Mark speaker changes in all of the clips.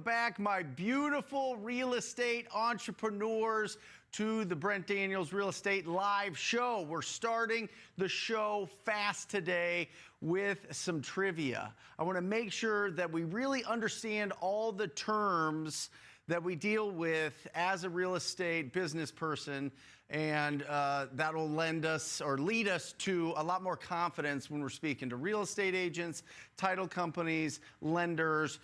Speaker 1: back, my beautiful real estate entrepreneurs, to the Brent Daniels Real Estate Live Show. We're starting the show fast today with some trivia. I want to make sure that we really understand all the terms that we deal with as a real estate business person, and that'll lend us or lead us to a lot more confidence when we're speaking to real estate agents, title companies, lenders,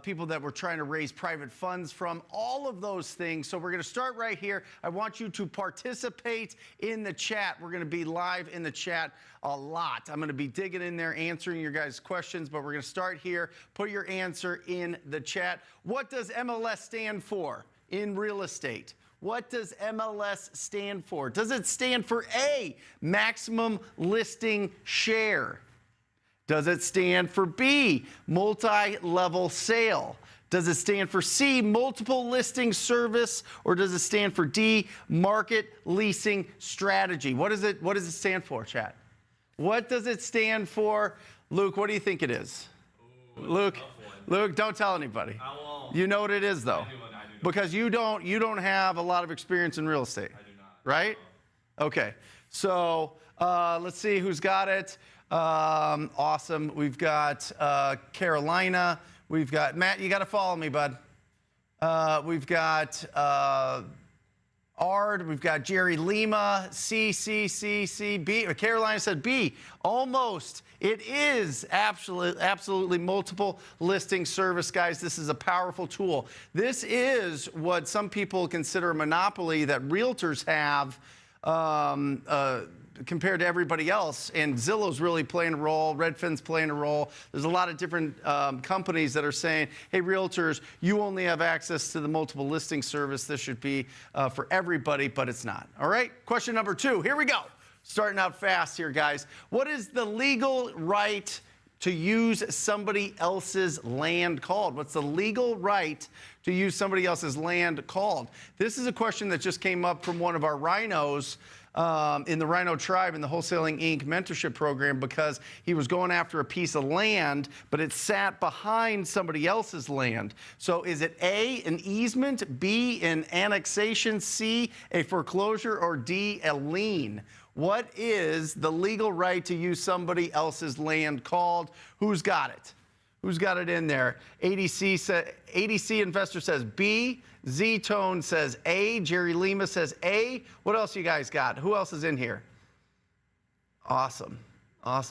Speaker 1: people that we're trying to raise private funds from, all of those things. So we're going to start right here. I want you to participate in the chat. We're going to be live in the chat a lot. I'm going to be digging in there, answering your guys' questions, but we're going to start here. Put your answer in the chat. What does MLS stand for in real estate? What does MLS stand for? Does it stand for A, maximum listing share? Does it stand for B, multi-level sale? Does it stand for C, multiple listing service? Or does it stand for D, market leasing strategy? What does it stand for, chat? What does it stand for? Luke, what do you think it is? Ooh, Luke, don't tell anybody.
Speaker 2: I won't.
Speaker 1: You know what it is, though.
Speaker 2: I do.
Speaker 1: Because you don't have a lot of experience in real estate.
Speaker 2: I do not.
Speaker 1: Right? Okay. So let's see who's got it. Awesome. We've got Carolina. We've got Matt. You got to follow me, bud. We've got Ard. We've got Jerry Lima. C, B. Carolina said B. Almost. It is absolutely multiple listing service, guys. This is a powerful tool. This is what some people consider a monopoly that realtors have compared to everybody else. And Zillow's really playing a role. Redfin's playing a role. There's a lot of different companies that are saying, hey, realtors, you only have access to the multiple listing service. This should be for everybody, but it's not. All right, question number 2. Here we go. Starting out fast here, guys. What is the legal right to use somebody else's land called? What's the legal right to use somebody else's land called? This is a question that just came up from one of our rhinos in the Rhino Tribe in the Wholesaling Inc. mentorship program, because he was going after a piece of land, but it sat behind somebody else's land. So is it A, an easement, B, an annexation, C, a foreclosure, or D, a lien? What is the legal right to use somebody else's land called? Who's got it? Who's got it in there? ADC Investor says B. Z-Tone says A. Jerry Lima says A. What else you guys got? Who else is in here? Awesome. A.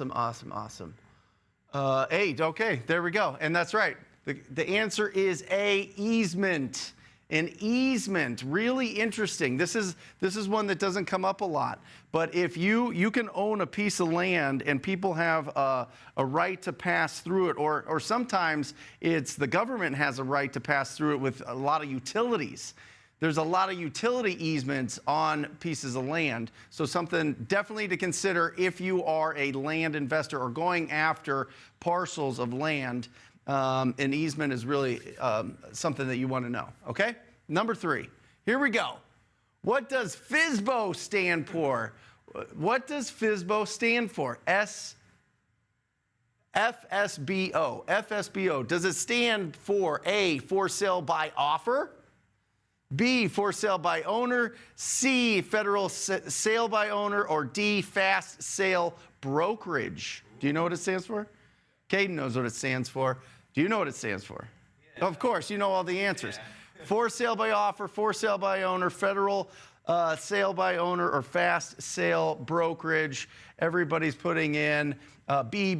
Speaker 1: Okay, there we go. And that's right. The answer is A, easement. An easement, really interesting. This is one that doesn't come up a lot. But if you can own a piece of land and people have a right to pass through it, or sometimes it's the government has a right to pass through it with a lot of utilities. There's a lot of utility easements on pieces of land. So something definitely to consider if you are a land investor or going after parcels of land. An easement is really something that you want to know, okay? Number 3, here we go. What does FSBO stand for? What does FSBO stand for? FSBO. Does it stand for A, for sale by offer? B, for sale by owner? C, federal sale by owner? Or D, fast sale brokerage? Do you know what it stands for? Caden knows what it stands for. Do you know what it stands for? Yeah. Of course, you know all the answers. Yeah. For sale by offer, for sale by owner, federal sale by owner, or fast sale brokerage. Everybody's putting in B,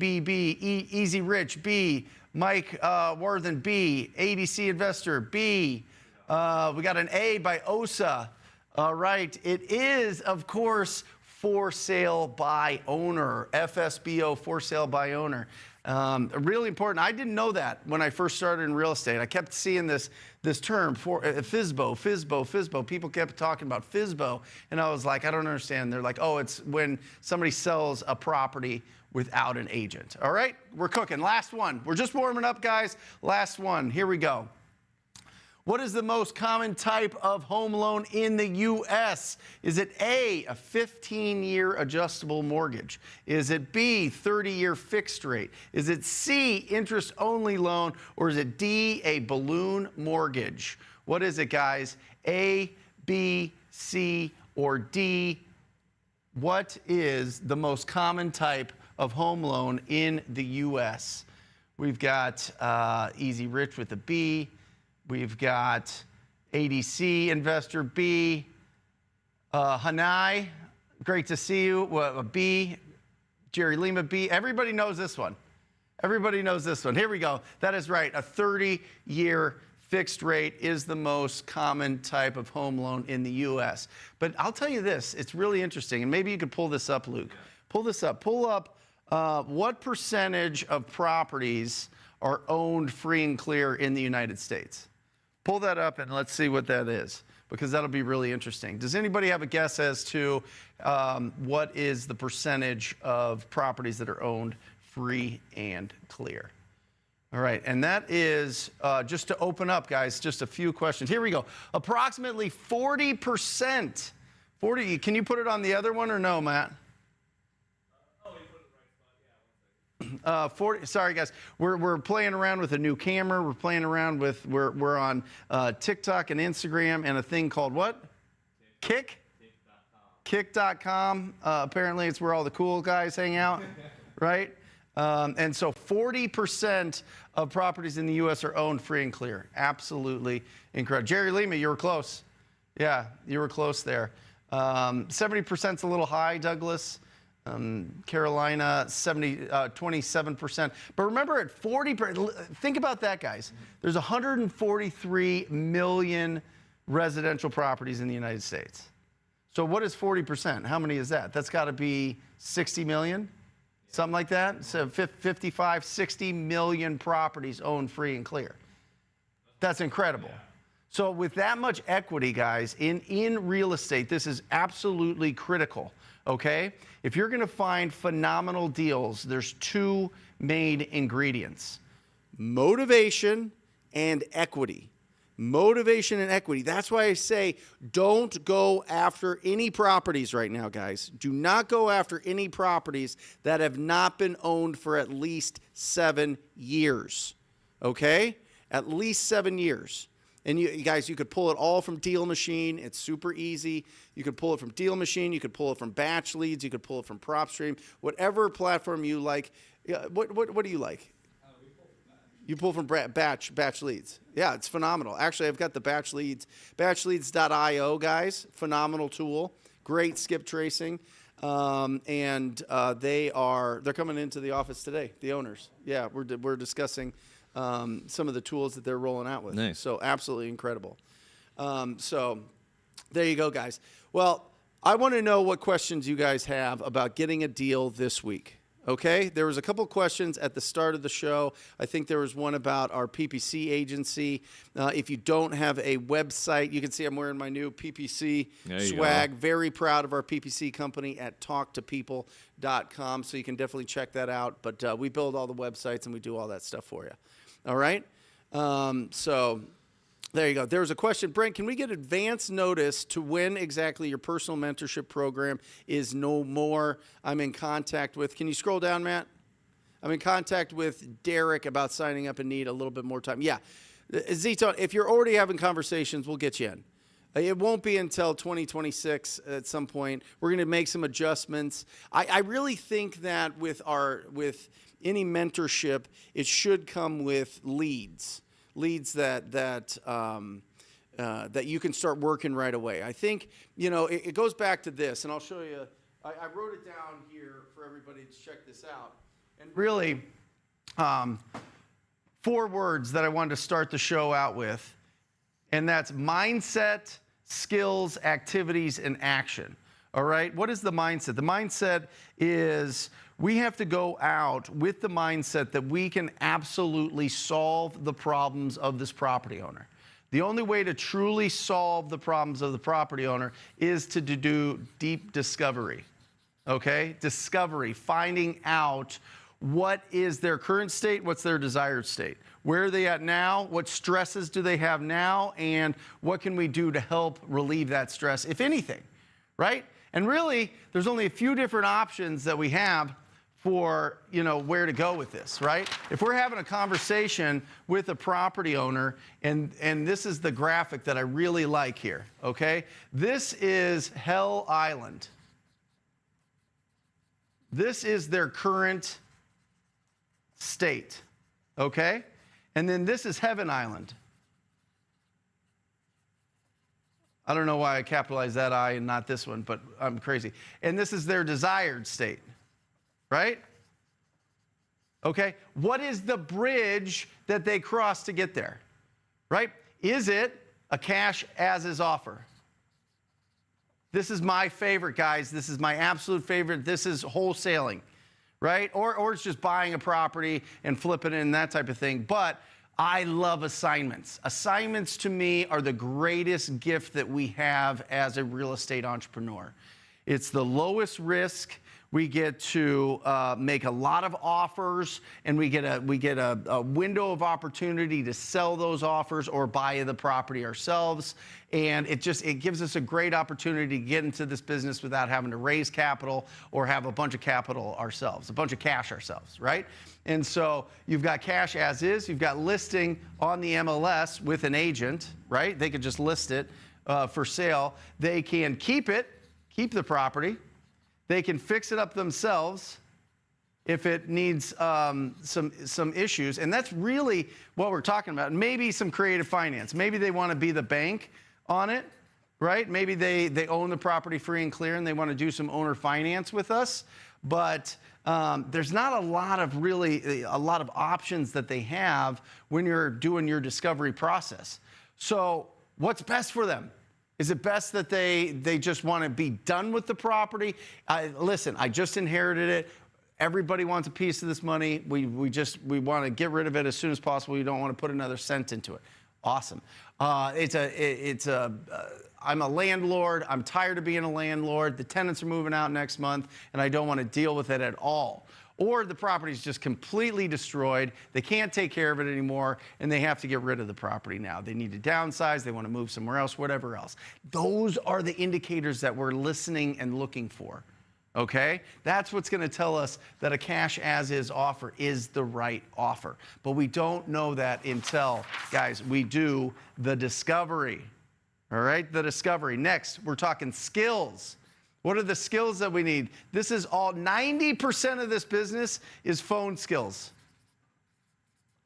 Speaker 1: Easy Rich, B, Mike Worthen, B, ADC Investor, B. We got an A by OSA. All right, it is, of course, for sale by owner, FSBO, for sale by owner. Really important. I didn't know that when I first started in real estate. I kept seeing this term for FSBO. People kept talking about FSBO, and I was like, I don't understand. They're like, oh, it's when somebody sells a property without an agent. All right, we're cooking. Last one. We're just warming up, guys. Last one. Here we go. What is the most common type of home loan in the U.S.? Is it A, a 15-year adjustable mortgage? Is it B, 30-year fixed rate? Is it C, interest-only loan? Or is it D, a balloon mortgage? What is it, guys? A, B, C, or D? What is the most common type of home loan in the U.S.? We've got Easy Rich with a B. We've got ADC Investor B. Hanai, great to see you. A B. Jerry Lima B. Everybody knows this one. Everybody knows this one. Here we go. That is right. A 30-year fixed rate is the most common type of home loan in the U.S. But I'll tell you this. It's really interesting. And maybe you could pull this up, Luke. Pull this up. Pull up what percentage of properties are owned free and clear in the United States. Pull that up and let's see what that is, because that'll be really interesting. Does anybody have a guess as to what is the percentage of properties that are owned free and clear? All right, and that is, just to open up, guys, just a few questions. Here we go. Approximately 40%. 40, can you put it on the other one or no, Matt? 40, sorry guys, we're playing around with a new camera. We're playing around with, we're on TikTok and Instagram and a thing called what? Kick.com. Apparently it's where all the cool guys hang out, right? And so 40% of properties in the U.S. are owned free and clear. Absolutely incredible. Jerry Lima, you were close. Yeah, you were close there. 70% is a little high, Douglas. Carolina, 27%. But remember at 40%, think about that, guys. There's 143 million residential properties in the United States. So what is 40%? How many is that? That's got to be 60 million, something like that. So 55, 60 million properties owned free and clear. That's incredible. So with that much equity, guys, in real estate, this is absolutely critical. Okay? If you're going to find phenomenal deals, there's two main ingredients: motivation and equity. Motivation and equity. That's why I say don't go after any properties right now, guys. Do not go after any properties that have not been owned for at least 7 years. Okay? At least 7 years. And you guys, you could pull it all from Deal Machine. It's super easy. You could pull it from Deal Machine. You could pull it from Batch Leads. You could pull it from PropStream. Whatever platform you like. What do you like? You pull from Batch Leads. Yeah, it's phenomenal. Actually, I've got the Batch Leads. Batchleads.io, guys. Phenomenal tool. Great skip tracing. And they're coming into the office today, the owners. Yeah, we're discussing some of the tools that they're rolling out with.
Speaker 2: Nice.
Speaker 1: So absolutely incredible. So there you go, guys. Well, I want to know what questions you guys have about getting a deal this week. Okay, there was a couple questions at the start of the show. I think there was one about our PPC agency. If you don't have a website, you can see I'm wearing my new PPC swag. Very proud of our PPC company at talktopeople.com, so you can definitely check that out. But we build all the websites and we do all that stuff for you. All right, so there you go. There was a question, Brent, can we get advance notice to when exactly your personal mentorship program is no more? I'm in contact with, can you scroll down, Matt? I'm in contact with Derek about signing up and need a little bit more time. Yeah, Zito, if you're already having conversations, we'll get you in. It won't be until 2026 at some point. We're going to make some adjustments. I really think that with any mentorship, it should come with leads that you can start working right away. I think, it goes back to this, and I'll show you. I wrote it down here for everybody to check this out. And really, 4 words that I wanted to start the show out with, and that's mindset, skills, activities, and action. All right? What is the mindset? The mindset is we have to go out with the mindset that we can absolutely solve the problems of this property owner. The only way to truly solve the problems of the property owner is to do deep discovery. Okay? Discovery, finding out what is their current state, what's their desired state. Where are they at now? What stresses do they have now? And what can we do to help relieve that stress, if anything, right? And really, there's only a few different options that we have for, where to go with this, right? If we're having a conversation with a property owner, and this is the graphic that I really like here, okay? This is Hell Island. This is their current state, okay? And then this is Heaven Island. I don't know why I capitalized that I and not this one, but I'm crazy. And this is their desired state. Right? Okay. What is the bridge that they cross to get there? Right? Is it a cash as is offer? This is my favorite, guys. This is my absolute favorite. This is wholesaling, right? Or it's just buying a property and flipping it and that type of thing. But I love assignments. Assignments to me are the greatest gift that we have as a real estate entrepreneur. It's the lowest risk. We get to make a lot of offers, and we get a window of opportunity to sell those offers or buy the property ourselves. And it gives us a great opportunity to get into this business without having to raise capital or have a bunch of capital ourselves, a bunch of cash ourselves, right? And so you've got cash as is, you've got listing on the MLS with an agent, right? They could just list it for sale. They can keep the property. They can fix it up themselves if it needs some issues. And that's really what we're talking about. Maybe some creative finance. Maybe they want to be the bank on it, right? Maybe they own the property free and clear and they want to do some owner finance with us. But there's not a lot of options that they have when you're doing your discovery process. So what's best for them? Is it best that they just want to be done with the property? Listen, I just inherited it. Everybody wants a piece of this money. We want to get rid of it as soon as possible. You don't want to put another cent into it. Awesome. I'm a landlord. I'm tired of being a landlord. The tenants are moving out next month, and I don't want to deal with it at all. Or the property is just completely destroyed. They can't take care of it anymore, and they have to get rid of the property now. They need to downsize. They want to move somewhere else, whatever else. Those are the indicators that we're listening and looking for, okay? That's what's going to tell us that a cash as is offer is the right offer. But we don't know that until, guys, we do the discovery, all right? The discovery. Next, we're talking skills. What are the skills that we need? This is all, 90% of this business is phone skills.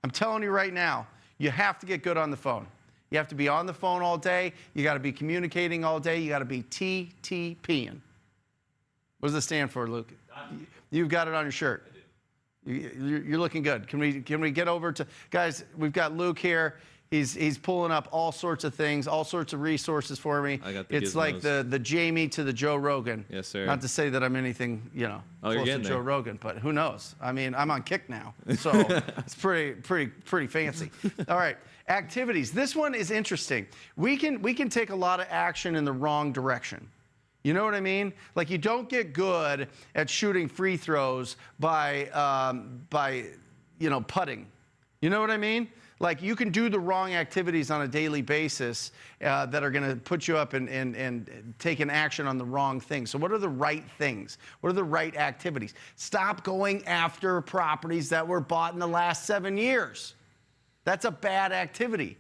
Speaker 1: I'm telling you right now, you have to get good on the phone. You have to be on the phone all day. You got to be communicating all day. You got to be TTPing. What does it stand for, Luke? You've got it on your shirt. You're looking good. Can we get over to, guys, we've got Luke here. He's pulling up all sorts of things, all sorts of resources for me. It's like the Jamie to the Joe Rogan.
Speaker 2: Yes, sir.
Speaker 1: Not to say that I'm anything, close to Joe Rogan, but who knows? I mean, I'm on Kick now, so it's pretty fancy. All right, activities. This one is interesting. We can take a lot of action in the wrong direction. You know what I mean? Like, you don't get good at shooting free throws by putting. You know what I mean? Like, you can do the wrong activities on a daily basis that are going to put you up and take an action on the wrong things. So what are the right things? What are the right activities? Stop going after properties that were bought in the last 7 years. That's a bad activity.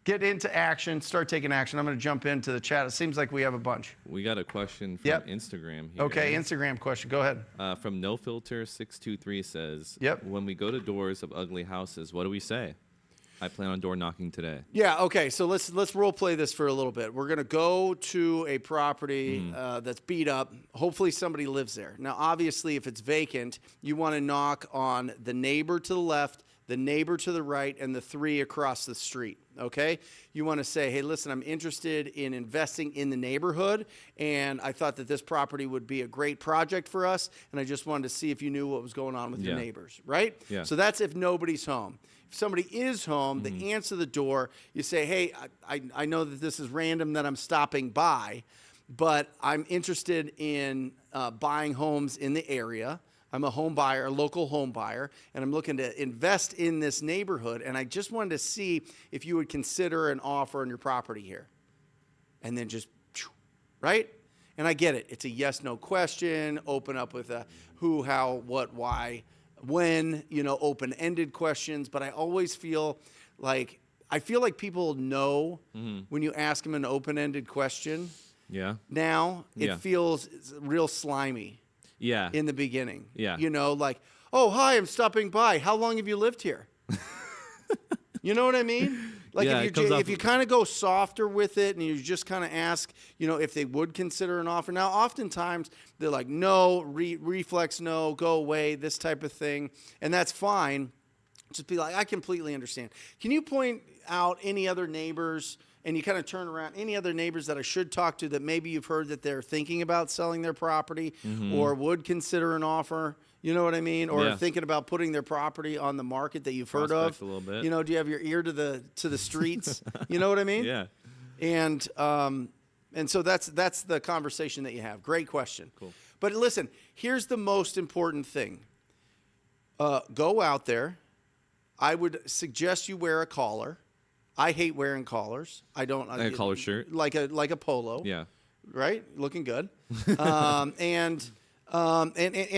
Speaker 1: Get into action. Start taking action. I'm going to jump into the chat. It seems like we have a bunch.
Speaker 2: We got a question from Instagram here.
Speaker 1: Okay, Instagram question. Go ahead.
Speaker 2: From NoFilter623 says, when we go to doors of ugly houses, what do we say? I plan on door knocking today. Yeah, okay, so let's role play this for a little bit. We're going to go to a property that's beat up. Hopefully somebody lives there. Now, obviously, if it's vacant, you want to knock on the neighbor to the left, the neighbor to the right, and the 3 across the street, okay? You want to say, hey, listen, I'm interested in investing in the neighborhood, and I thought that this property would be a great project for us, and I just wanted to see if you knew what was going on with your neighbors, right? Yeah. So that's if nobody's home. If somebody is home, they answer the door. You say, hey, I know that this is random that I'm stopping by, but I'm interested in buying homes in the area.
Speaker 1: I'm a home buyer, a local home buyer, and I'm looking to invest in this neighborhood. And I just wanted to see if you would consider an offer on your property here. And then just, right? And I get it. It's a yes, no question. Open up with a who, how, what, why, when, open-ended questions. But I always feel like people know when you ask them an open-ended question.
Speaker 2: Yeah.
Speaker 1: Now it feels real slimy.
Speaker 2: Yeah.
Speaker 1: In the beginning.
Speaker 2: Yeah.
Speaker 1: Like, oh, hi, I'm stopping by. How long have you lived here? You know what I mean? Like if you kind of go softer with it and you just kind of ask, if they would consider an offer. Now, oftentimes they're like, no, reflex, no, go away, this type of thing. And that's fine. Just be like, I completely understand. Can you point out any other neighbors, and you kind of turn around, any other neighbors that I should talk to that maybe you've heard that they're thinking about selling their property or would consider an offer? You know what I mean? Or thinking about putting their property on the market that you've heard of.
Speaker 2: A little bit.
Speaker 1: Do you have your ear to the streets? You know what I mean?
Speaker 2: Yeah.
Speaker 1: And so that's the conversation that you have. Great question.
Speaker 2: Cool.
Speaker 1: But listen, here's the most important thing. Go out there. I would suggest you wear a collar. I hate wearing collars. I don't
Speaker 2: like a collared shirt,
Speaker 1: like a polo.
Speaker 2: Yeah,
Speaker 1: right. Looking good, and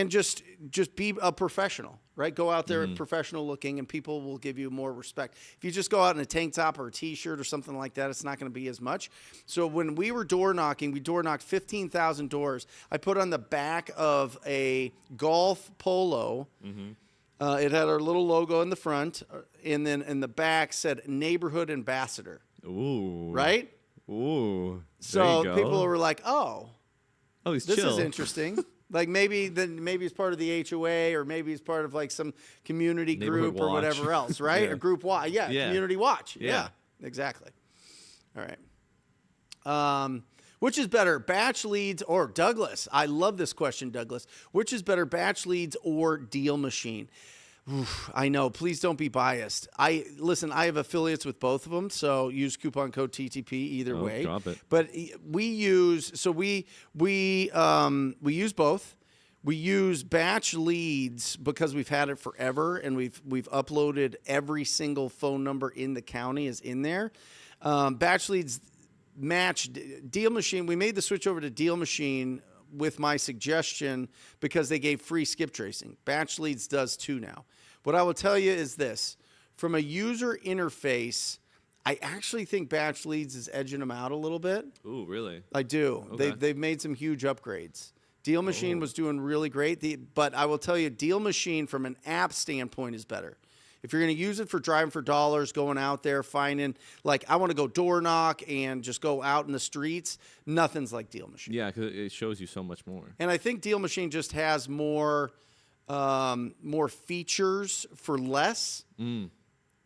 Speaker 1: just be a professional. Right. Go out there professional looking, and people will give you more respect. If you just go out in a tank top or a T-shirt or something like that, it's not going to be as much. So when we were door knocking, we door knocked 15,000 doors. I put on the back of a golf polo. It had our little logo in the front, and then in the back said neighborhood ambassador.
Speaker 2: Ooh.
Speaker 1: Right?
Speaker 2: Ooh.
Speaker 1: So people were like, oh,
Speaker 2: he's
Speaker 1: this
Speaker 2: chill.
Speaker 1: is interesting. Like maybe it's part of the HOA, or maybe it's part of like some community group or whatever else, right?
Speaker 2: Yeah.
Speaker 1: Or group watch. Yeah, community watch.
Speaker 2: Yeah.
Speaker 1: Exactly. All right. Which is better, batch leads or Douglas? I love this question, Douglas. Which is better, batch leads or deal machine? Oof, I know. Please don't be biased. I have affiliates with both of them, so use coupon code TTP either way.
Speaker 2: Drop it.
Speaker 1: But we use both. We use batch leads because we've had it forever, and we've uploaded every single phone number in the county is in there. Batch leads match Deal Machine. We made the switch over to Deal Machine with my suggestion because they gave free skip tracing. Batch Leads does too now. What I will tell you is this. From a user interface, I actually think Batch Leads is edging them out a little bit.
Speaker 2: Ooh, really?
Speaker 1: I do.
Speaker 2: Okay.
Speaker 1: They've made some huge upgrades. Deal Machine was doing really great. But I will tell you, Deal Machine from an app standpoint is better. If you're going to use it for driving for dollars, going out there, finding, like, I want to go door knock and just go out in the streets, nothing's like Deal Machine.
Speaker 2: Yeah, because it shows you so much more.
Speaker 1: And I think Deal Machine just has more features for less.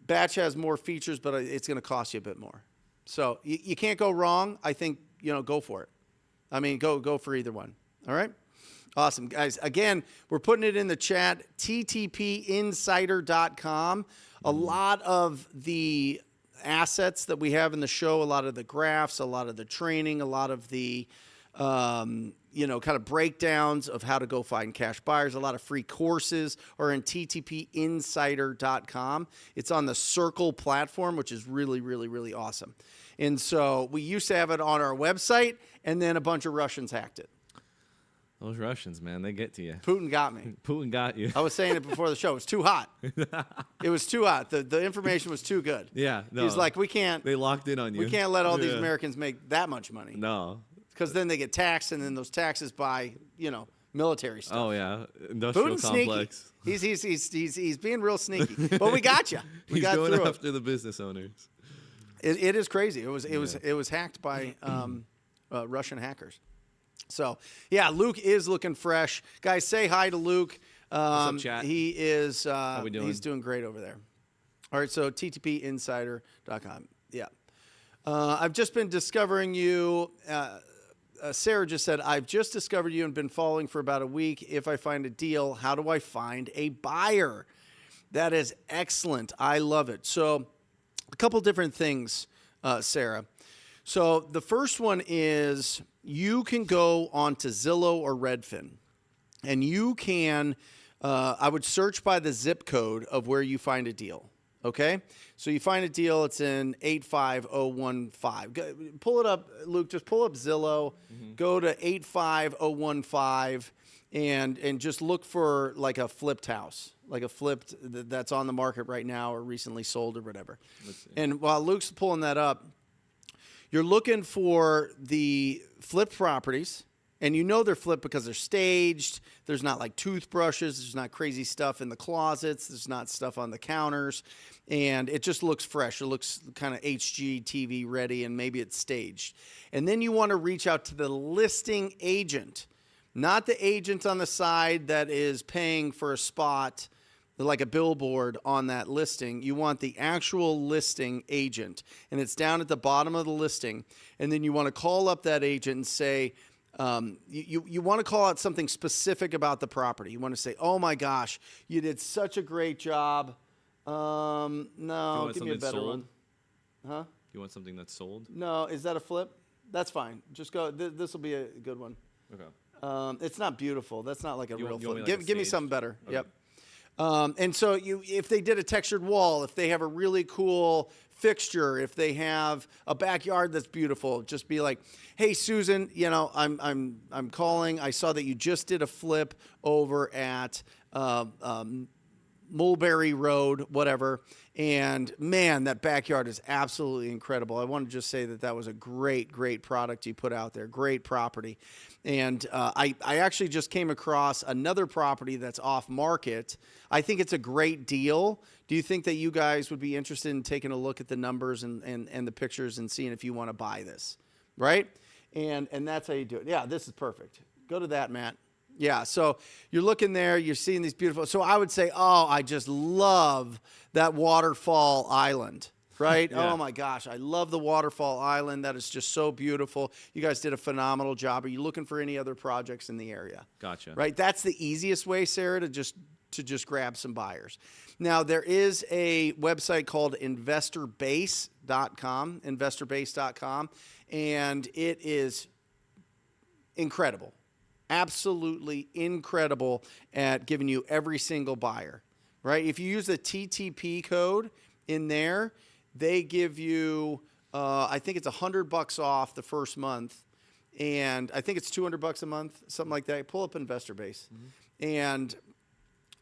Speaker 1: Batch has more features, but it's going to cost you a bit more. So you can't go wrong. I think, go for it. I mean, go for either one. All right? Awesome, guys. Again, we're putting it in the chat, ttpinsider.com. A lot of the assets that we have in the show, a lot of the graphs, a lot of the training, a lot of the, kind of breakdowns of how to go find cash buyers, a lot of free courses are in ttpinsider.com. It's on the Circle platform, which is really, really, really awesome. And so we used to have it on our website, and then a bunch of Russians hacked it.
Speaker 2: Those Russians, man, they get to you.
Speaker 1: Putin got me.
Speaker 2: Putin got you.
Speaker 1: I was saying it before the show. It was too hot. It was too hot. The information was too good.
Speaker 2: Yeah. No,
Speaker 1: he's like, we can't.
Speaker 2: They locked in on you.
Speaker 1: We can't let all these Americans make that much money.
Speaker 2: No.
Speaker 1: Because then they get taxed, and then those taxes buy, military stuff.
Speaker 2: Oh yeah, industrial
Speaker 1: Putin's
Speaker 2: complex.
Speaker 1: Sneaky. He's being real sneaky. But we got you.
Speaker 2: He's going after the business owners.
Speaker 1: It is crazy. It was hacked by Russian hackers. So, yeah, Luke is looking fresh. Guys, say hi to Luke.
Speaker 2: What's up, chat?
Speaker 1: He is
Speaker 2: How we doing?
Speaker 1: He's doing great over there. All right, so ttpinsider.com. Yeah. I've just been discovering you. Sarah just said, I've just discovered you and been following for about a week. If I find a deal, how do I find a buyer? That is excellent. I love it. So a couple different things, Sarah. So the first one is you can go onto Zillow or Redfin.
Speaker 3: And you can, I would search by the zip code of where you find a deal. Okay? So you find a deal, it's in 85015. Pull it up, Luke, just pull up Zillow, go to 85015 and just look for like a flipped house, like a flipped that's on the market right now or recently sold or whatever. And while Luke's pulling that up, you're looking for the flipped properties. And you know they're flipped because they're staged. There's not like toothbrushes. There's not crazy stuff in the closets. There's not stuff on the counters. And it just looks fresh. It looks kind of HGTV ready, and maybe it's staged. And then you want to reach out to the listing agent, not the agent on the side that is paying for a spot like a billboard on that listing. You want the actual listing agent. And it's down at the bottom of the listing. And then you want to call up that agent and say, you want to call out something specific about the property. You want to say, "Oh my gosh, you did such a great job." No, give me a better one. Huh?
Speaker 2: You want something that's sold?
Speaker 3: No, is that a flip? That's fine. Just go. This will be a good one.
Speaker 2: Okay.
Speaker 3: It's not beautiful. That's not like a real flip.
Speaker 2: Like
Speaker 3: give me something better.
Speaker 2: Okay.
Speaker 3: Yep. And so if they did a textured wall, if they have a really cool fixture, if they have a backyard that's beautiful, just be like, "Hey Susan, I'm calling. I saw that you just did a flip over at Mulberry Road, whatever. And man, that backyard is absolutely incredible. I want to just say that was a great, great product you put out there. Great property. And I actually just came across another property that's off market. I think it's a great deal. Do you think that you guys would be interested in taking a look at the numbers and the pictures and seeing if you want to buy this, right? And that's how you do it. Yeah, this is perfect. Go to that, Matt. Yeah, so you're looking there, you're seeing these beautiful. So I would say, oh, I just love that waterfall island, right? Yeah. Oh my gosh, I love the waterfall island. That is just so beautiful. You guys did a phenomenal job. Are you looking for any other projects in the area?
Speaker 2: Gotcha.
Speaker 3: Right, that's the easiest way, Sarah, to just grab some buyers. Now, there is a website called investorbase.com, and it is incredible. Absolutely incredible at giving you every single buyer, right? If you use the TTP code in there, they give you, I think it's $100 off the first month, and I think it's $200 a month, something like that. Pull up Investor Base, and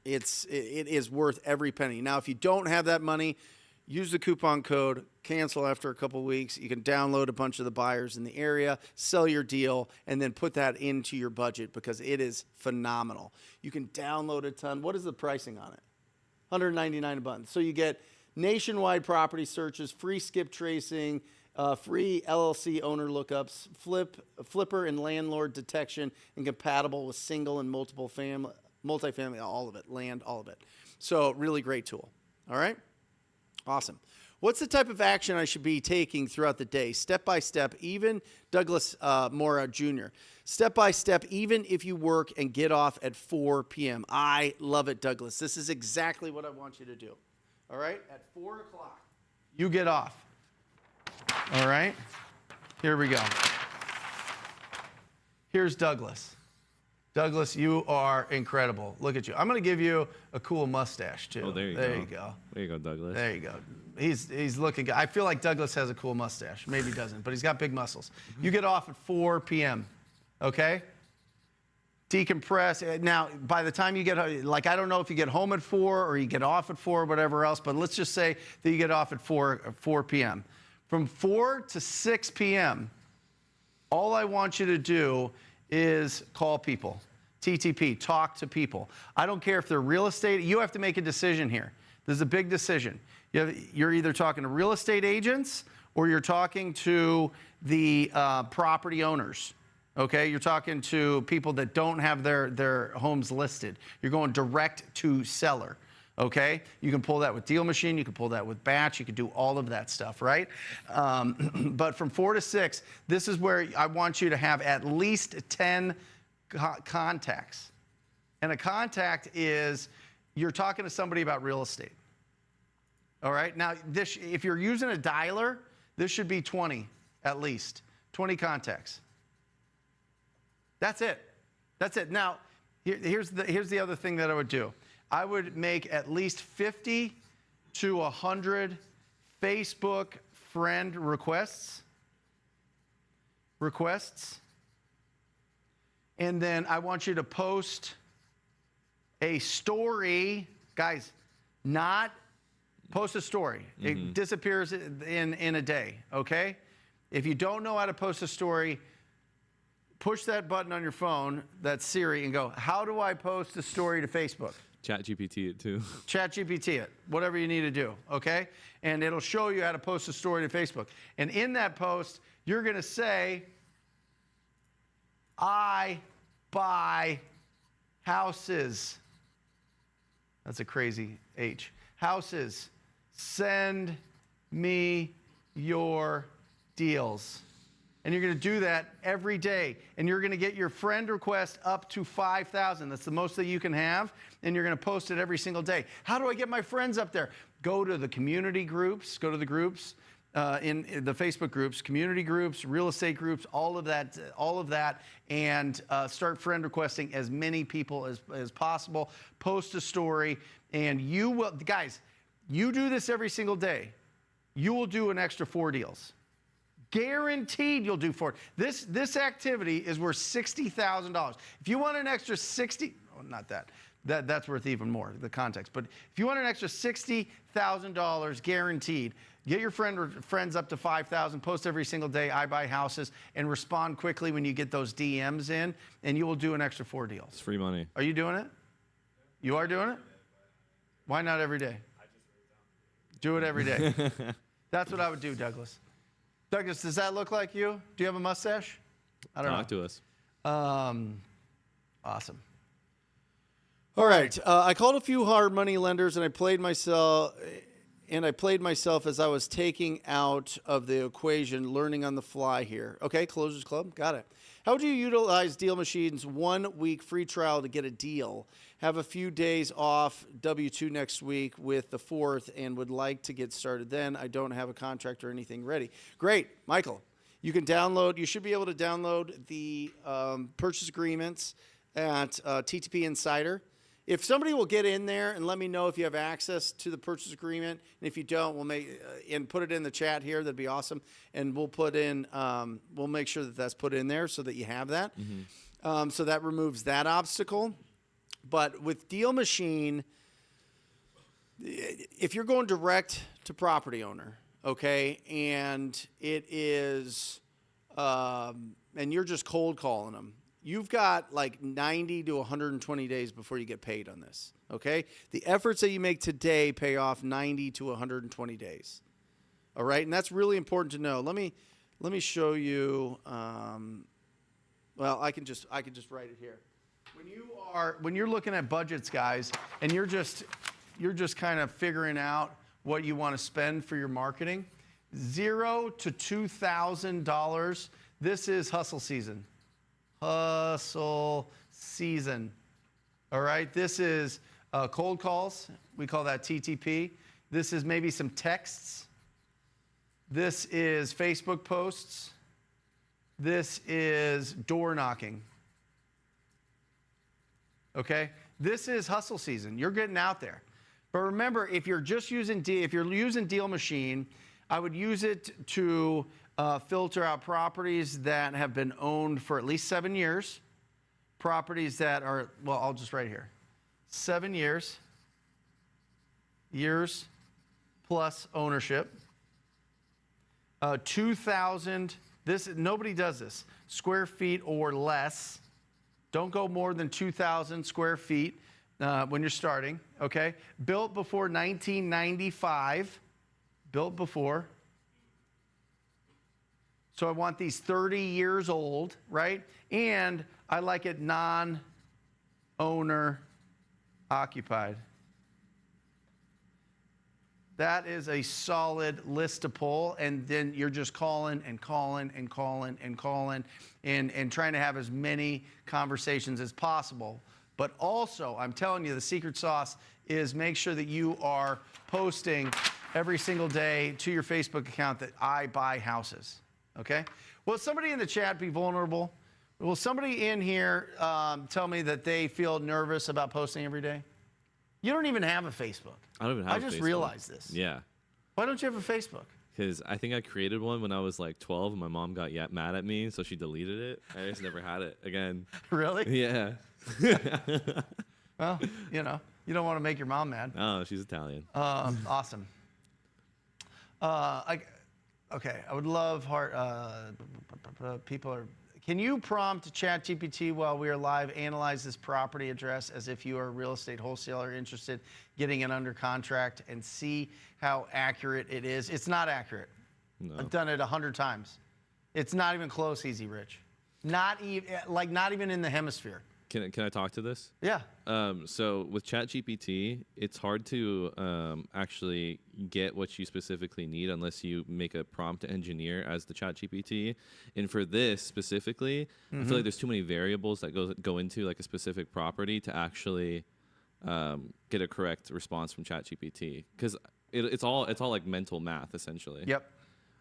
Speaker 3: it is worth every penny. Now, if you don't have that money, use the coupon code, cancel after a couple weeks. You can download a bunch of the buyers in the area, sell your deal, and then put that into your budget because it is phenomenal. You can download a ton. What is the pricing on it? $199 a month. So you get nationwide property searches, free skip tracing, free LLC owner lookups, flipper and landlord detection, and compatible with single and multifamily, all of it, land, all of it. So really great tool. All right? Awesome. What's the type of action I should be taking throughout the day? Step by step, even Douglas Mora Jr. Step by step, even if you work and get off at 4 p.m. I love it, Douglas. This is exactly what I want you to do. All right? At 4 o'clock,
Speaker 1: you get off. All right? Here we go. Here's Douglas. Douglas, you are incredible. Look at you. I'm going to give you a cool mustache, too.
Speaker 2: Oh, there you go. There you go, Douglas.
Speaker 1: There you go. He's looking good. I feel like Douglas has a cool mustache. Maybe he doesn't, but he's got big muscles. You get off at 4 p.m., okay? Decompress. Now, by the time you get, like, I don't know if you get home at 4 or you get off at 4 or whatever else, but let's just say that you get off at 4 p.m. From 4 to 6 p.m., all I want you to do is call people. TTP, talk to people. I don't care if they're real estate. You have to make a decision here. This is a big decision. You're either talking to real estate agents or you're talking to the property owners. Okay, you're talking to people that don't have their homes listed. You're going direct to seller. Okay, you can pull that with Deal Machine, you can pull that with Batch, you can do all of that stuff, right? But from 4 to 6, this is where I want you to have at least 10 contacts. And a contact is you're talking to somebody about real estate. All right, now if you're using a dialer, this should be 20 at least, 20 contacts. That's it. That's it. Now, Here's the other thing that I would do. I would make at least 50 to 100 Facebook friend requests. And then I want you to post a story. Guys, not post a story. It disappears in a day, okay? If you don't know how to post a story, push that button on your phone, that's Siri, and go, how do I post a story to Facebook?
Speaker 2: ChatGPT it too.
Speaker 1: ChatGPT it, whatever you need to do, okay? And it'll show you how to post a story to Facebook. And in that post, you're going to say, I buy houses. That's a crazy H. Houses. Send me your deals. And you're going to do that every day. And you're going to get your friend request up to 5,000. That's the most that you can have. And you're going to post it every single day. How do I get my friends up there? Go to the community groups. Go to the groups, in the Facebook groups, community groups, real estate groups, all of that, and start friend requesting as many people as possible. Post a story, and you will, guys, you do this every single day, you will do an extra 4 deals. Guaranteed you'll do 4. This activity is worth $60,000. If you want an extra 60, oh, not that. That's worth even more, the context. But if you want an extra $60,000 guaranteed, get your friends up to 5,000, post every single day, I buy houses, and respond quickly when you get those DMs in, and you will do an extra 4 deals.
Speaker 2: It's free money.
Speaker 1: Are you doing it? You are doing it? Why not every day? Do it every day. That's what I would do, Douglas. Douglas, does that look like you? Do you have a mustache? I don't know.
Speaker 2: Talk to us.
Speaker 1: Awesome.
Speaker 3: All right. I called a few hard money lenders, and I played myself as I was taking out of the equation, learning on the fly here. Okay, Closers Club, got it. How would you utilize Deal Machine's 1-week free trial to get a deal? Have a few days off W-2 next week with the 4th and would like to get started then. I don't have a contract or anything ready. Great, Michael. You should be able to download the purchase agreements at TTP Insider. If somebody will get in there and let me know if you have access to the purchase agreement, and if you don't, we'll put it in the chat here. That'd be awesome, and we'll make sure that that's put in there so that you have that. So that removes that obstacle. But with Deal Machine, if you're going direct to property owner, okay, and it is, and you're just cold calling them. You've got like 90 to 120 days before you get paid on this, okay? The efforts that you make today pay off 90 to 120 days, all right? And that's really important to know. Let me show you. Well, I can just write it here. When you're looking at budgets, guys, and you're just kind of figuring out what you want to spend for your marketing, $0 to $2,000. This is hustle season. Hustle season. All right. This is cold calls. We call that TTP. This is maybe some texts. This is Facebook posts. This is door knocking. Okay. This is hustle season. You're getting out there. But remember, if you're using Deal Machine, I would use it to filter out properties that have been owned for at least 7 years. Properties that are, well, I'll just write here. 7 years plus ownership. 2,000, nobody does this, square feet or less. Don't go more than 2,000 square feet when you're starting, okay? Built before 1995. Built before. So I want these 30 years old, right? And I like it non-owner occupied. That is a solid list to pull, and then you're just calling and calling and calling and calling and trying to have as many conversations as possible. But also, I'm telling you, the secret sauce is make sure that you are posting every single day to your Facebook account that I buy houses. Okay? Will somebody in the chat be vulnerable?
Speaker 1: Will somebody in here tell me that they feel nervous about posting every day? You don't even have a Facebook.
Speaker 2: I don't even have a Facebook.
Speaker 1: I just realized this.
Speaker 2: Yeah.
Speaker 1: Why don't you have a Facebook?
Speaker 2: Because I think I created one when I was like 12 and my mom got mad at me, so she deleted it. I just never had it again.
Speaker 1: Really?
Speaker 2: Yeah.
Speaker 1: Well, you don't want to make your mom mad.
Speaker 2: Oh, she's Italian.
Speaker 1: Awesome. I would love people are. Can you prompt ChatGPT while we are live, analyze this property address as if you are a real estate wholesaler interested, getting it under contract, and see how accurate it is? It's not accurate.
Speaker 2: No.
Speaker 1: I've done it 100 times. It's not even close, Easy Rich. Not even in the hemisphere.
Speaker 2: Can I talk to this?
Speaker 1: Yeah.
Speaker 2: So with ChatGPT, it's hard to actually get what you specifically need unless you make a prompt engineer as the ChatGPT. And for this specifically, I feel like there's too many variables that go into like a specific property to actually get a correct response from ChatGPT, because it's all like mental math essentially.
Speaker 1: Yep.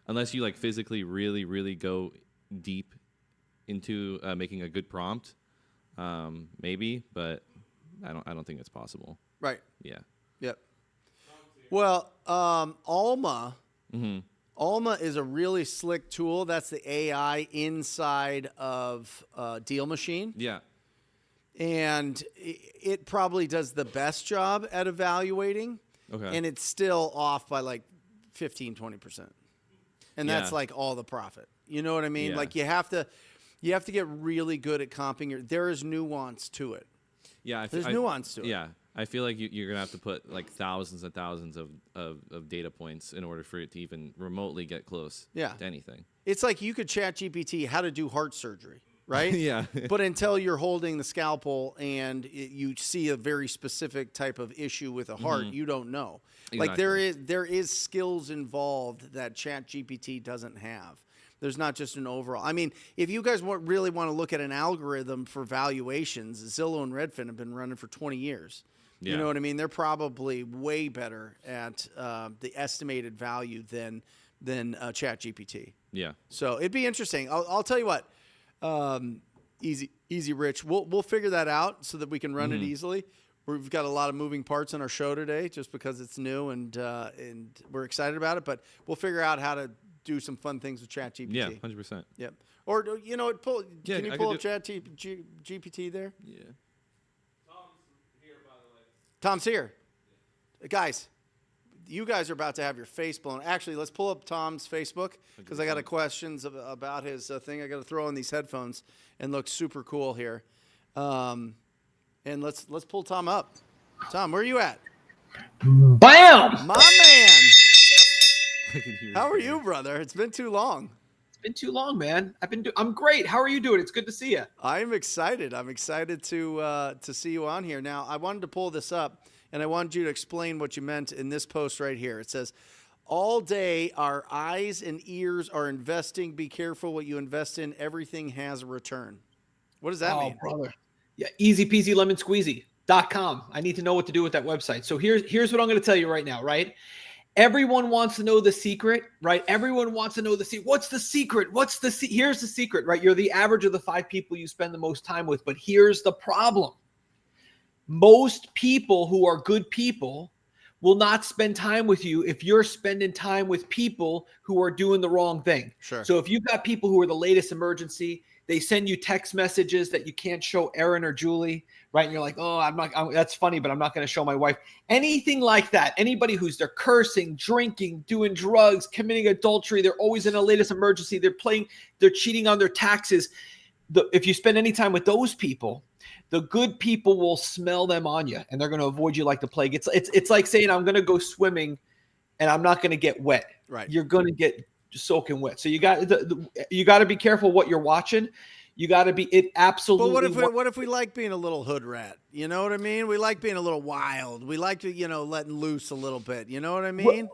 Speaker 2: Unless you like physically really, really go deep into making a good prompt. Maybe, but I don't think it's possible.
Speaker 3: Right.
Speaker 2: Yeah.
Speaker 3: Yep. Well, Alma is a really slick tool. That's the AI inside of Deal Machine.
Speaker 2: Yeah.
Speaker 3: And it probably does the best job at evaluating.
Speaker 2: Okay.
Speaker 3: And it's still off by like 15, 20%. And that's
Speaker 2: Yeah.
Speaker 3: like all the profit. You know what I mean?
Speaker 2: Yeah.
Speaker 3: Like you have to get really good at comping. There is nuance to it.
Speaker 2: Yeah.
Speaker 3: There's nuance to it.
Speaker 2: Yeah. I feel like you're going to have to put like thousands and thousands of data points in order for it to even remotely get close to anything.
Speaker 3: It's like you could chat GPT how to do heart surgery, right?
Speaker 2: Yeah.
Speaker 3: But until you're holding the scalpel and you see a very specific type of issue with a heart, you don't know.
Speaker 2: Exactly.
Speaker 3: Like there is skills involved that chat GPT doesn't have. There's not just an overall. I mean, if you guys really want to look at an algorithm for valuations, Zillow and Redfin have been running for 20 years.
Speaker 2: Yeah.
Speaker 3: You know what I mean? They're probably way better at the estimated value than ChatGPT.
Speaker 2: Yeah.
Speaker 3: So it'd be interesting. I'll tell you what, Easy Rich, we'll figure that out so that we can run it easily. We've got a lot of moving parts in our show today just because it's new and we're excited about it. But we'll figure out how to do some fun things with ChatGPT.
Speaker 2: Yeah, 100%.
Speaker 3: Yep. Or can you pull up ChatGPT there?
Speaker 2: Yeah.
Speaker 3: Tom's here. Guys, you guys are about to have your face blown. Actually, let's pull up Tom's Facebook because I got questions about his thing. I got to throw on these headphones and look super cool here. And let's pull Tom up. Tom, where are you at?
Speaker 4: Bam!
Speaker 3: My man. How are you, brother? It's been too long.
Speaker 4: It's been too long, man. I'm great. How are you doing? It's good to see you.
Speaker 3: I'm excited. I'm excited to see you on here. Now, I wanted to pull this up, and I wanted you to explain what you meant in this post right here. It says, all day our eyes and ears are investing. Be careful what you invest in. Everything has a return. What does that mean?
Speaker 4: Brother. Yeah, easy peasy lemon squeezy.com. I need to know what to do with that website. So here's what I'm going to tell you right now, right? Everyone wants to know the secret, right? Everyone wants to know the secret. What's the secret? Here's the secret, right? You're the average of the 5 people you spend the most time with. But here's the problem. Most people who are good people will not spend time with you if you're spending time with people who are doing the wrong thing.
Speaker 3: Sure.
Speaker 4: So if you've got people who are the latest emergency, they send you text messages that you can't show Erin or Julie, right? And you're like, oh, that's funny, but I'm not going to show my wife. Anything like that. Anybody they're cursing, drinking, doing drugs, committing adultery. They're always in the latest emergency. They're cheating on their taxes. If you spend any time with those people, the good people will smell them on you and they're going to avoid you like the plague. It's like saying, I'm going to go swimming and I'm not going to get wet.
Speaker 3: Right.
Speaker 4: You're going to get soaking wet. So you got to be careful what you're watching. You got to be absolutely.
Speaker 3: But what if we like being a little hood rat? You know what I mean? We like being a little wild. We like to, letting loose a little bit. You know what I mean?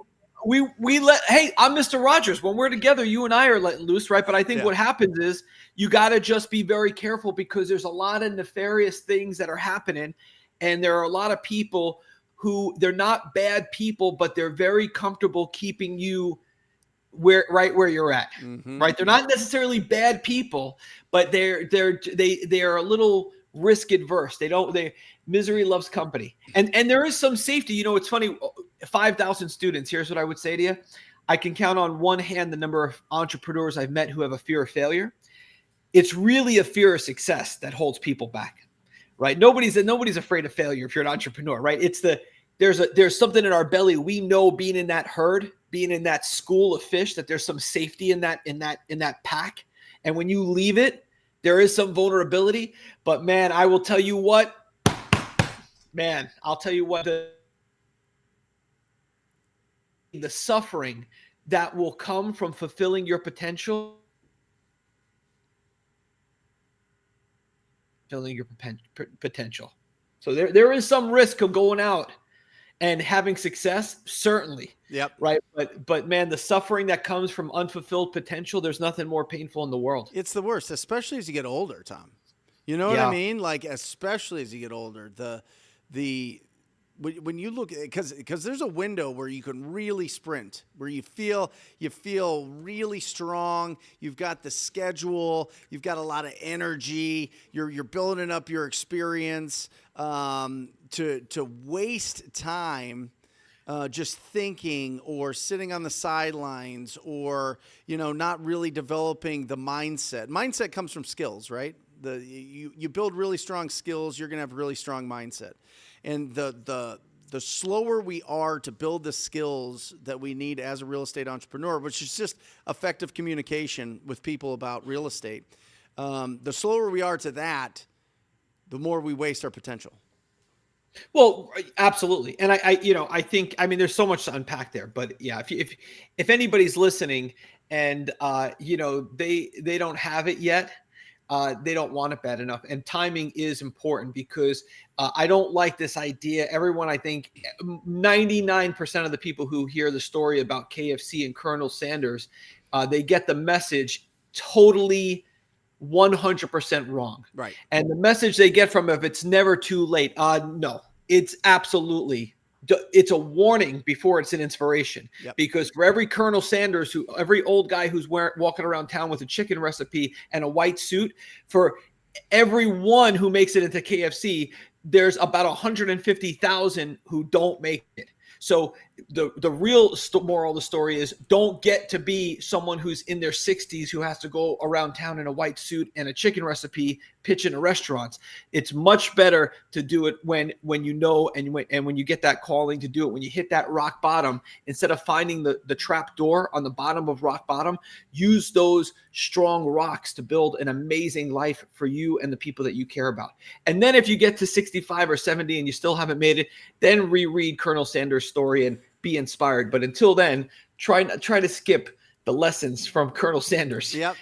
Speaker 4: Hey, I'm Mr. Rogers. When we're together, you and I are letting loose, right? But I think what happens is you got to just be very careful because there's a lot of nefarious things that are happening. And there are a lot of people who they're not bad people, but they're very comfortable keeping you where you're at, right? They're not necessarily bad people, but they are a little risk adverse. Misery loves company. And there is some safety. You know, it's funny, 5,000 students. Here's what I would say to you. I can count on one hand the number of entrepreneurs I've met who have a fear of failure. It's really a fear of success that holds people back, right? Nobody's afraid of failure if you're an entrepreneur, right? There's something in our belly. We know, being in that herd, being in that school of fish, that there's some safety in that pack. And when you leave it, there is some vulnerability. But man, I'll tell you what, the suffering that will come from fulfilling your potential, So there is some risk of going out and having success, certainly.
Speaker 3: Yep.
Speaker 4: Right. But man, the suffering that comes from unfulfilled potential, there's nothing more painful in the world.
Speaker 3: It's the worst, especially as you get older, Tom. You know what I mean? Like, especially as you get older, when you look, because there's a window where you can really sprint, where you feel really strong. You've got the schedule, you've got a lot of energy. You're building up your experience. To waste time just thinking or sitting on the sidelines, or not really developing the mindset. Mindset comes from skills, right? You build really strong skills, you're going to have a really strong mindset. And the slower we are to build the skills that we need as a real estate entrepreneur, which is just effective communication with people about real estate, the slower we are to that, the more we waste our potential.
Speaker 4: Well, absolutely. And I think, there's so much to unpack there, but yeah, if anybody's listening and, they don't have it yet, they don't want it bad enough. And timing is important, because I don't like this idea. Everyone, I think 99% of the people who hear the story about KFC and Colonel Sanders, they get the message totally 100% wrong.
Speaker 3: Right.
Speaker 4: And the message they get from, if it's never too late, no, it's a warning before it's an inspiration.
Speaker 3: Yep.
Speaker 4: Because for every Colonel Sanders, every old guy who's walking around town with a chicken recipe and a white suit, for everyone who makes it into KFC, there's about 150,000 who don't make it. So the real moral of the story is, don't get to be someone who's in their 60s who has to go around town in a white suit and a chicken recipe pitching to restaurants. It's much better to do it when you know, and when you get that calling to do it, when you hit that rock bottom, instead of finding the trap door on the bottom of rock bottom. Use those strong rocks to build an amazing life for you and the people that you care about. And then if you get to 65 or 70 and you still haven't made it, then reread Colonel Sanders' story and be inspired. But until then, try to skip the lessons from Colonel Sanders.
Speaker 3: Yep.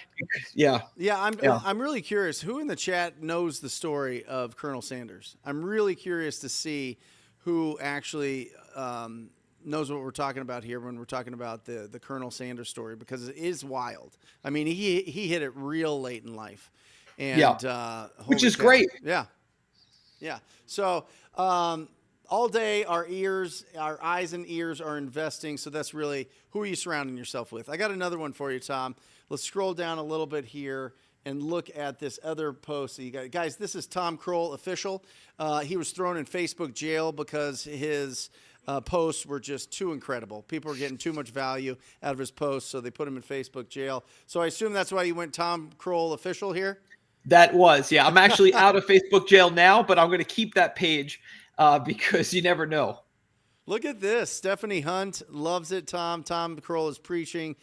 Speaker 4: Yeah.
Speaker 3: I'm really curious who in the chat knows the story of Colonel Sanders. I'm really curious to see who actually knows what we're talking about here when we're talking about the Colonel Sanders story, because it is wild. I mean, he hit it real late in life, and
Speaker 4: which is great.
Speaker 3: Yeah. So all day, our eyes and ears are investing. So that's really, who are you surrounding yourself with? I got another one for you, Tom. Let's scroll down a little bit here and look at this other post that you got. Guys, this is Tom Kroll official. He was thrown in Facebook jail because his posts were just too incredible. People were getting too much value out of his posts, so they put him in Facebook jail. So I assume that's why you went Tom Kroll official here?
Speaker 4: That was, yeah. I'm actually out of Facebook jail now, but I'm going to keep that page because you never know.
Speaker 3: Look at this. Stephanie Hunt loves it, Tom. Tom Kroll is preaching.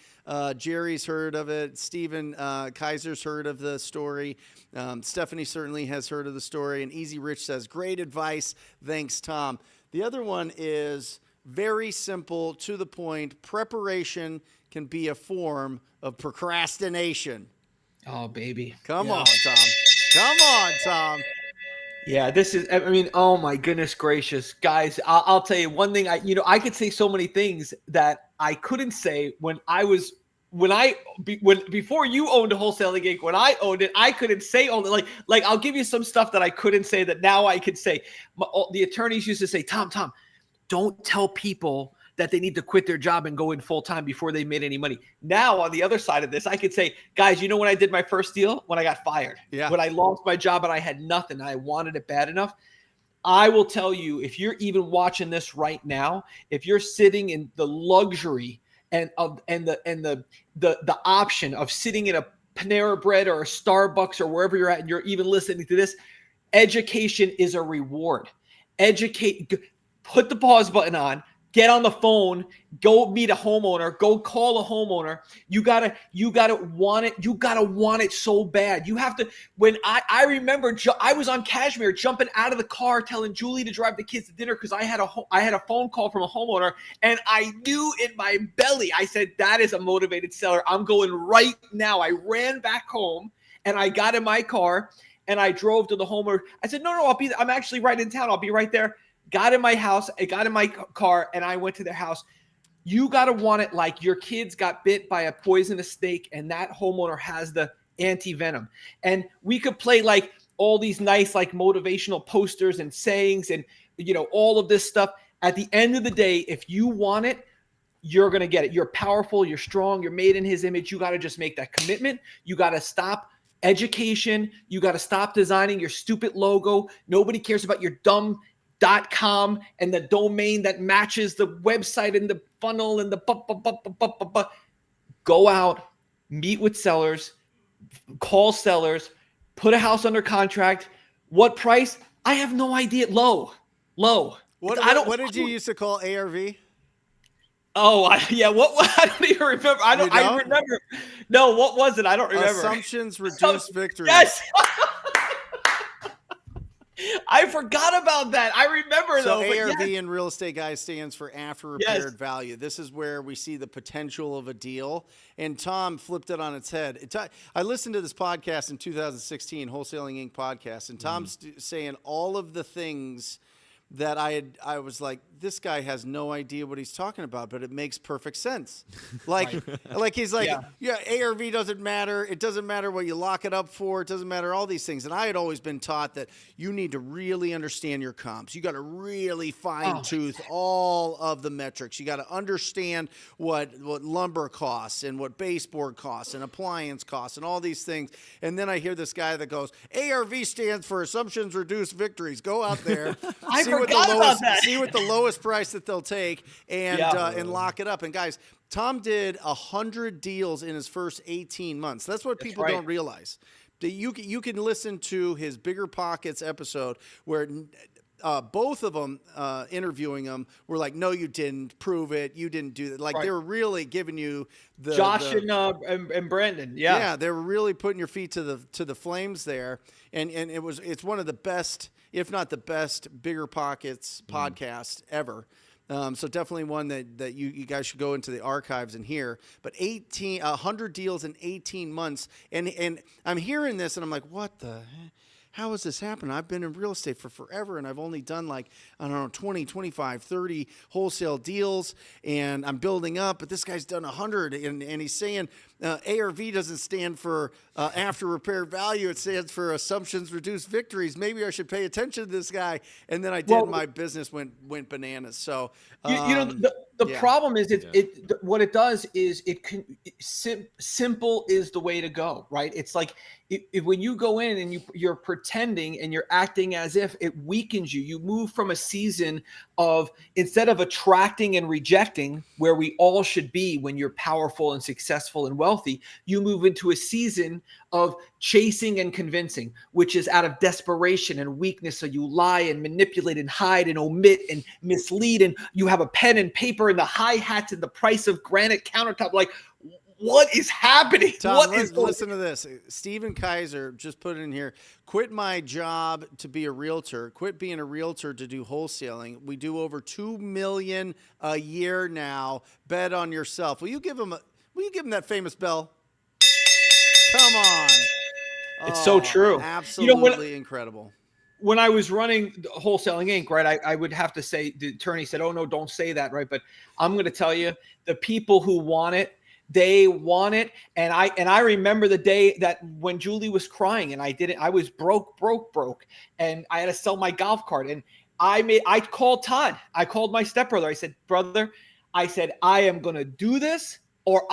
Speaker 3: Jerry's heard of it. Stephen Kaiser's heard of the story. Stephanie certainly has heard of the story. And Easy Rich says, great advice. Thanks, Tom. The other one is very simple, to the point. Preparation can be a form of procrastination.
Speaker 4: Oh, baby.
Speaker 3: Come on, Tom. Come on, Tom.
Speaker 4: Yeah, this is, oh my goodness gracious, guys. I'll tell you one thing. I could say so many things that I couldn't say before you owned Wholesaling Inc. When I owned it, I couldn't say all that. Like I'll give you some stuff that I couldn't say that now I could say. The attorneys used to say, Tom, don't tell people that they need to quit their job and go in full time before they made any money. Now, on the other side of this, I could say, guys, you know when I did my first deal? When I got fired.
Speaker 3: Yeah.
Speaker 4: When I lost my job and I had nothing, and I wanted it bad enough. I will tell you, if you're even watching this right now, if you're sitting in the luxury and the option of sitting in a Panera Bread or a Starbucks or wherever you're at, and you're even listening to this, education is a reward. Put the pause button on, get on the phone, go meet a homeowner, go call a homeowner. You gotta want it. You gotta want it so bad. You have to. When I remember, I was on Cashmere jumping out of the car, telling Julie to drive the kids to dinner because I had a phone call from a homeowner, and I knew in my belly, I said, that is a motivated seller. I'm going right now. I ran back home and I got in my car and I drove to the homeowner. I said, no, I'm actually right in town. I'll be right there. Got in my house, I got in my car, and I went to their house. You got to want it like your kids got bit by a poisonous snake, and that homeowner has the anti-venom. And we could play like all these nice like motivational posters and sayings and, all of this stuff. At the end of the day, if you want it, you're going to get it. You're powerful, you're strong, you're made in his image. You got to just make that commitment. You got to stop education. You got to stop designing your stupid logo. Nobody cares about your dumb .com and the domain that matches the website and the funnel and the Go out, meet with sellers, call sellers, put a house under contract. What price? I have no idea. Low.
Speaker 3: What did you used to call ARV?
Speaker 4: Oh, what? I don't even remember. I remember. No, what was it? I don't remember.
Speaker 3: Assumptions reduce victory.
Speaker 4: Yes. I forgot about that. I remember
Speaker 3: though.
Speaker 4: So
Speaker 3: ARV in real estate, guys, stands for after repaired value. This is where we see the potential of a deal. And Tom flipped it on its head. I listened to this podcast in 2016, Wholesaling Inc. podcast, and Tom's saying all of the things that I was like, this guy has no idea what he's talking about, but it makes perfect sense. Like he's like, yeah, ARV doesn't matter. It doesn't matter what you lock it up for. It doesn't matter all these things. And I had always been taught that you need to really understand your comps. You got to really fine tooth all of the metrics. You got to understand what lumber costs and what baseboard costs and appliance costs and all these things. And then I hear this guy that goes, ARV stands for assumptions reduce victories. Go out there. See what the lowest price that they'll take and lock it up. And guys, Tom did 100 deals in his first 18 months. That's what people don't realize. You can listen to his Bigger Pockets episode where both of them interviewing him were like, no, you didn't prove it. You didn't do that. Like they were really giving you the
Speaker 4: Josh and Brandon. Yeah,
Speaker 3: they were really putting your feet to the flames there. And it's one of the best, if not the best, Bigger Pockets podcast ever. So definitely one that you guys should go into the archives and hear. But 100 deals in 18 months. And I'm hearing this and I'm like, what the heck? How has this happened? I've been in real estate for forever, and I've only done 20, 25, 30 wholesale deals, and I'm building up. But this guy's done 100, and he's saying ARV doesn't stand for after repair value. It stands for assumptions reduce victories. Maybe I should pay attention to this guy. And then I did. My business went bananas. So
Speaker 4: the problem is what it does is simple is the way to go, right? It's like when you go in and you're pretending and you're acting as if, it weakens you. You move from a season of, instead of attracting and rejecting, where we all should be when you're powerful and successful and wealthy, you move into a season of chasing and convincing, which is out of desperation and weakness. So you lie and manipulate and hide and omit and mislead, and you have a pen and paper and the hi-hats and the price of granite countertop. Like, what is happening?
Speaker 3: Tom, listen to this. Steven Kaiser just put it in here. Quit my job to be a realtor. Quit being a realtor to do wholesaling. We do over $2 million a year now. Bet on yourself. Will you give him that famous bell? Come on.
Speaker 4: It's so true.
Speaker 3: Absolutely incredible.
Speaker 4: When I was running Wholesaling Inc., right, I would have to say, the attorney said, oh, no, don't say that, right? But I'm going to tell you, the people who want it, they want it. And I remember the day that when Julie was crying and I was broke. And I had to sell my golf cart. And I called Todd. I called my stepbrother. I said, brother, I said, I am going to do this, or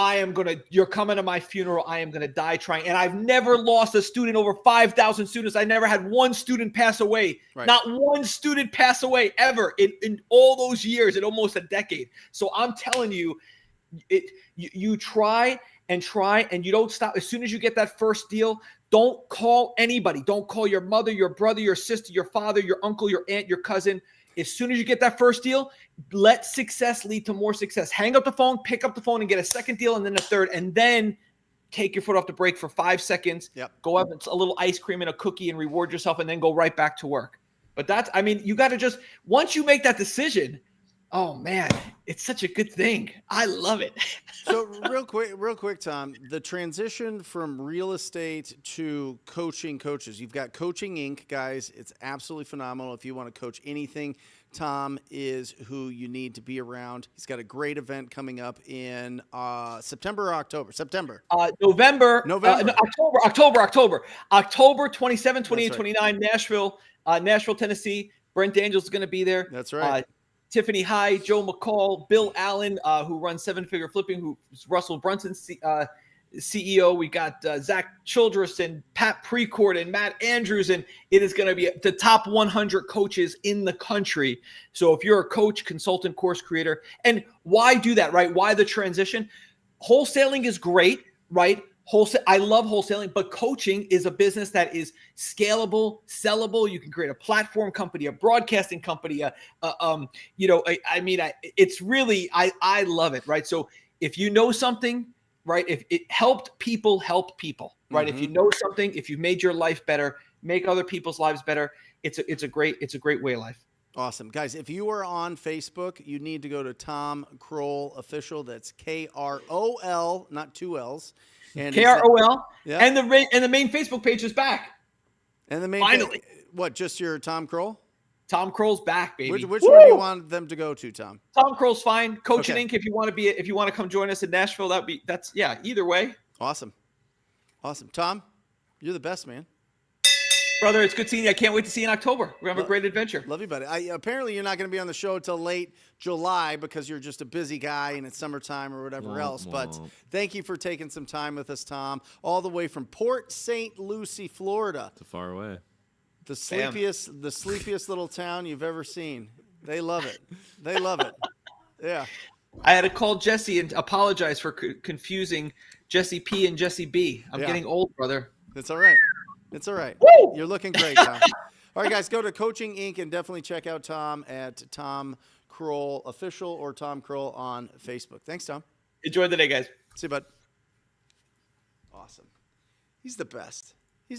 Speaker 4: you're coming to my funeral. I am going to die trying. And I've never lost a student, over 5,000 students. I never had one student pass away. Right. Not one student pass away ever in all those years, in almost a decade. So I'm telling you, you try and you don't stop. As soon as you get that first deal, don't call anybody. Don't call your mother, your brother, your sister, your father, your uncle, your aunt, your cousin. As soon as you get that first deal, let success lead to more success. Hang up the phone, pick up the phone, and get a second deal, and then a third, and then take your foot off the brake for 5 seconds. Yep. Go have a little ice cream and a cookie and reward yourself, and then go right back to work. But you got to just, once you make that decision, oh man, it's such a good thing. I love it.
Speaker 3: So real quick, Tom, the transition from real estate to coaching coaches. You've got Wholesaling Inc, guys. It's absolutely phenomenal. If you want to coach anything, Tom is who you need to be around. He's got a great event coming up in September or October?
Speaker 4: November. October 27, 28, 29, Nashville, Tennessee. Brent Daniels is going to be there.
Speaker 3: That's right.
Speaker 4: Tiffany High, Joe McCall, Bill Allen, who runs Seven Figure Flipping, who's Russell Brunson's CEO. We got Zach Childress and Pat Precourt and Matt Andrews, and it is going to be the top 100 coaches in the country. So if you're a coach, consultant, course creator, and why do that, right? Why the transition? Wholesaling is great, right? I love wholesaling, but coaching is a business that is scalable, sellable. You can create a platform company, a broadcasting company. It's really, I love it, right? So if you know something, right? If it helped people, help people, right? Mm-hmm. If you know something, if you've made your life better, make other people's lives better. It's a great way of life.
Speaker 3: Awesome. Guys, if you are on Facebook, you need to go to Tom Krol Official. That's KROL, not two L's.
Speaker 4: And KROL. Yeah. And the main Facebook page is back.
Speaker 3: And the main
Speaker 4: finally.
Speaker 3: What, just your Tom Krol?
Speaker 4: Tom Kroll's back, baby.
Speaker 3: Which one do you want them to go to, Tom?
Speaker 4: Tom Kroll's fine. Coaching Inc. If you want to come join us in Nashville, either way.
Speaker 3: Awesome. Tom, you're the best, man.
Speaker 4: Brother, it's good seeing you. I can't wait to see you in October. We're having a great adventure.
Speaker 3: Love you, buddy. Apparently, you're not going to be on the show until late July because you're just a busy guy and it's summertime or whatever else. But thank you for taking some time with us, Tom, all the way from Port St. Lucie, Florida.
Speaker 2: It's far away.
Speaker 3: The sleepiest little town you've ever seen. They love it. Yeah.
Speaker 4: I had to call Jesse and apologize for confusing Jesse P and Jesse B. I'm getting old, brother.
Speaker 3: It's all right.
Speaker 4: Woo!
Speaker 3: You're looking great, Tom. All right, guys, go to Wholesaling Inc. and definitely check out Tom at Tom Krol Official or Tom Krol on Facebook. Thanks, Tom.
Speaker 4: Enjoy the day, guys.
Speaker 3: See you, bud. Awesome. He's the best.
Speaker 2: He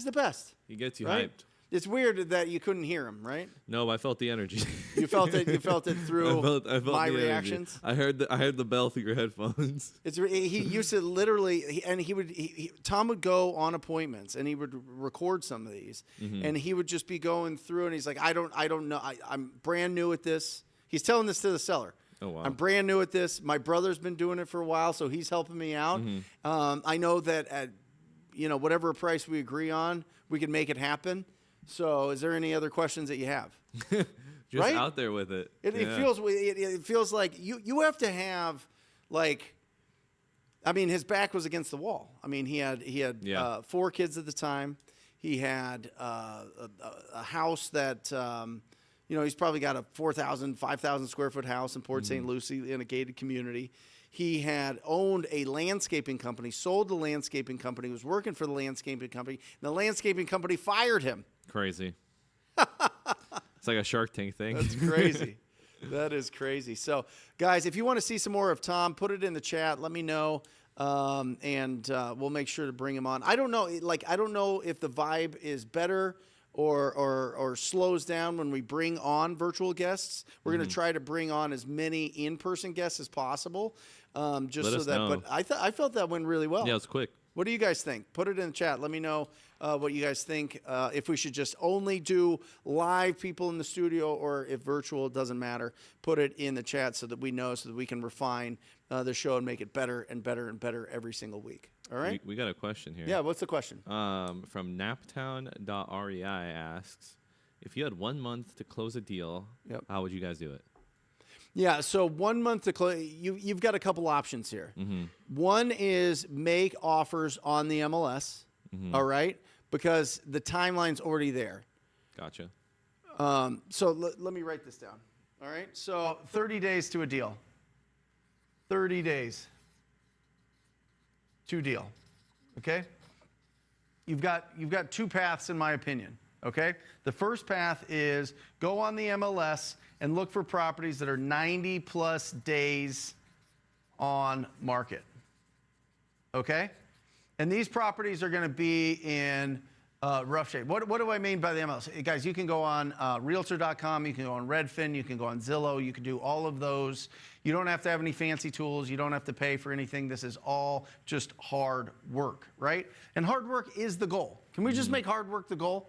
Speaker 2: gets you hyped.
Speaker 3: It's weird that you couldn't hear him, right?
Speaker 2: No, I felt the energy.
Speaker 3: You felt it. You felt it through
Speaker 2: I felt
Speaker 3: my
Speaker 2: the
Speaker 3: reactions.
Speaker 2: Energy. I heard the bell through your headphones.
Speaker 3: He used to literally, Tom would go on appointments and he would record some of these, and he would just be going through, and he's like, I don't know, I'm brand new at this. He's telling this to the seller.
Speaker 2: Oh, wow.
Speaker 3: I'm brand new at this. My brother's been doing it for a while, so he's helping me out. I know that at whatever price we agree on, we can make it happen. So, is there any other questions that you have?
Speaker 2: Just out there with it.
Speaker 3: It feels like you have to have his back was against the wall. I mean, he had 4 kids at the time. He had a house that he's probably got a 4,000, 5,000 square foot house in Port St. Lucie in a gated community. He had owned a landscaping company, sold the landscaping company, was working for the landscaping company, and the landscaping company fired him.
Speaker 2: Crazy. It's like a Shark Tank thing.
Speaker 3: That's crazy. That is crazy. So, guys, if you want to see some more of Tom, put it in the chat. Let me know, and we'll make sure to bring him on. I don't know. I don't know if the vibe is better or slows down when we bring on virtual guests. We're going to try to bring on as many in-person guests as possible, just so that. Know. But I felt that went really well.
Speaker 2: Yeah, it was quick.
Speaker 3: What do you guys think? Put it in the chat. Let me know what you guys think. If we should just only do live people in the studio or if virtual, it doesn't matter. Put it in the chat so that we know, so that we can refine the show and make it better and better and better every single week. All right?
Speaker 2: We got a question here.
Speaker 3: Yeah, what's the question?
Speaker 2: From naptown.rei asks, if you had 1 month to close a deal, how would you guys do it?
Speaker 3: Yeah, so 1 month to close. You've got a couple options here. One is make offers on the MLS, all right, because the timeline's already there.
Speaker 2: Gotcha.
Speaker 3: So let me write this down. All right, so
Speaker 1: 30 days to a deal. 30 days to deal. Okay? You've got two paths in my opinion. Okay? The first path is go on the MLS and look for properties that are 90 plus days on market. Okay? And these properties are going to be in rough shape. What do I mean by the MLS? Hey, guys, you can go on Realtor.com, you can go on Redfin, you can go on Zillow, you can do all of those. You don't have to have any fancy tools. You don't have to pay for anything. This is all just hard work, right? And hard work is the goal. Can we just make hard work the goal?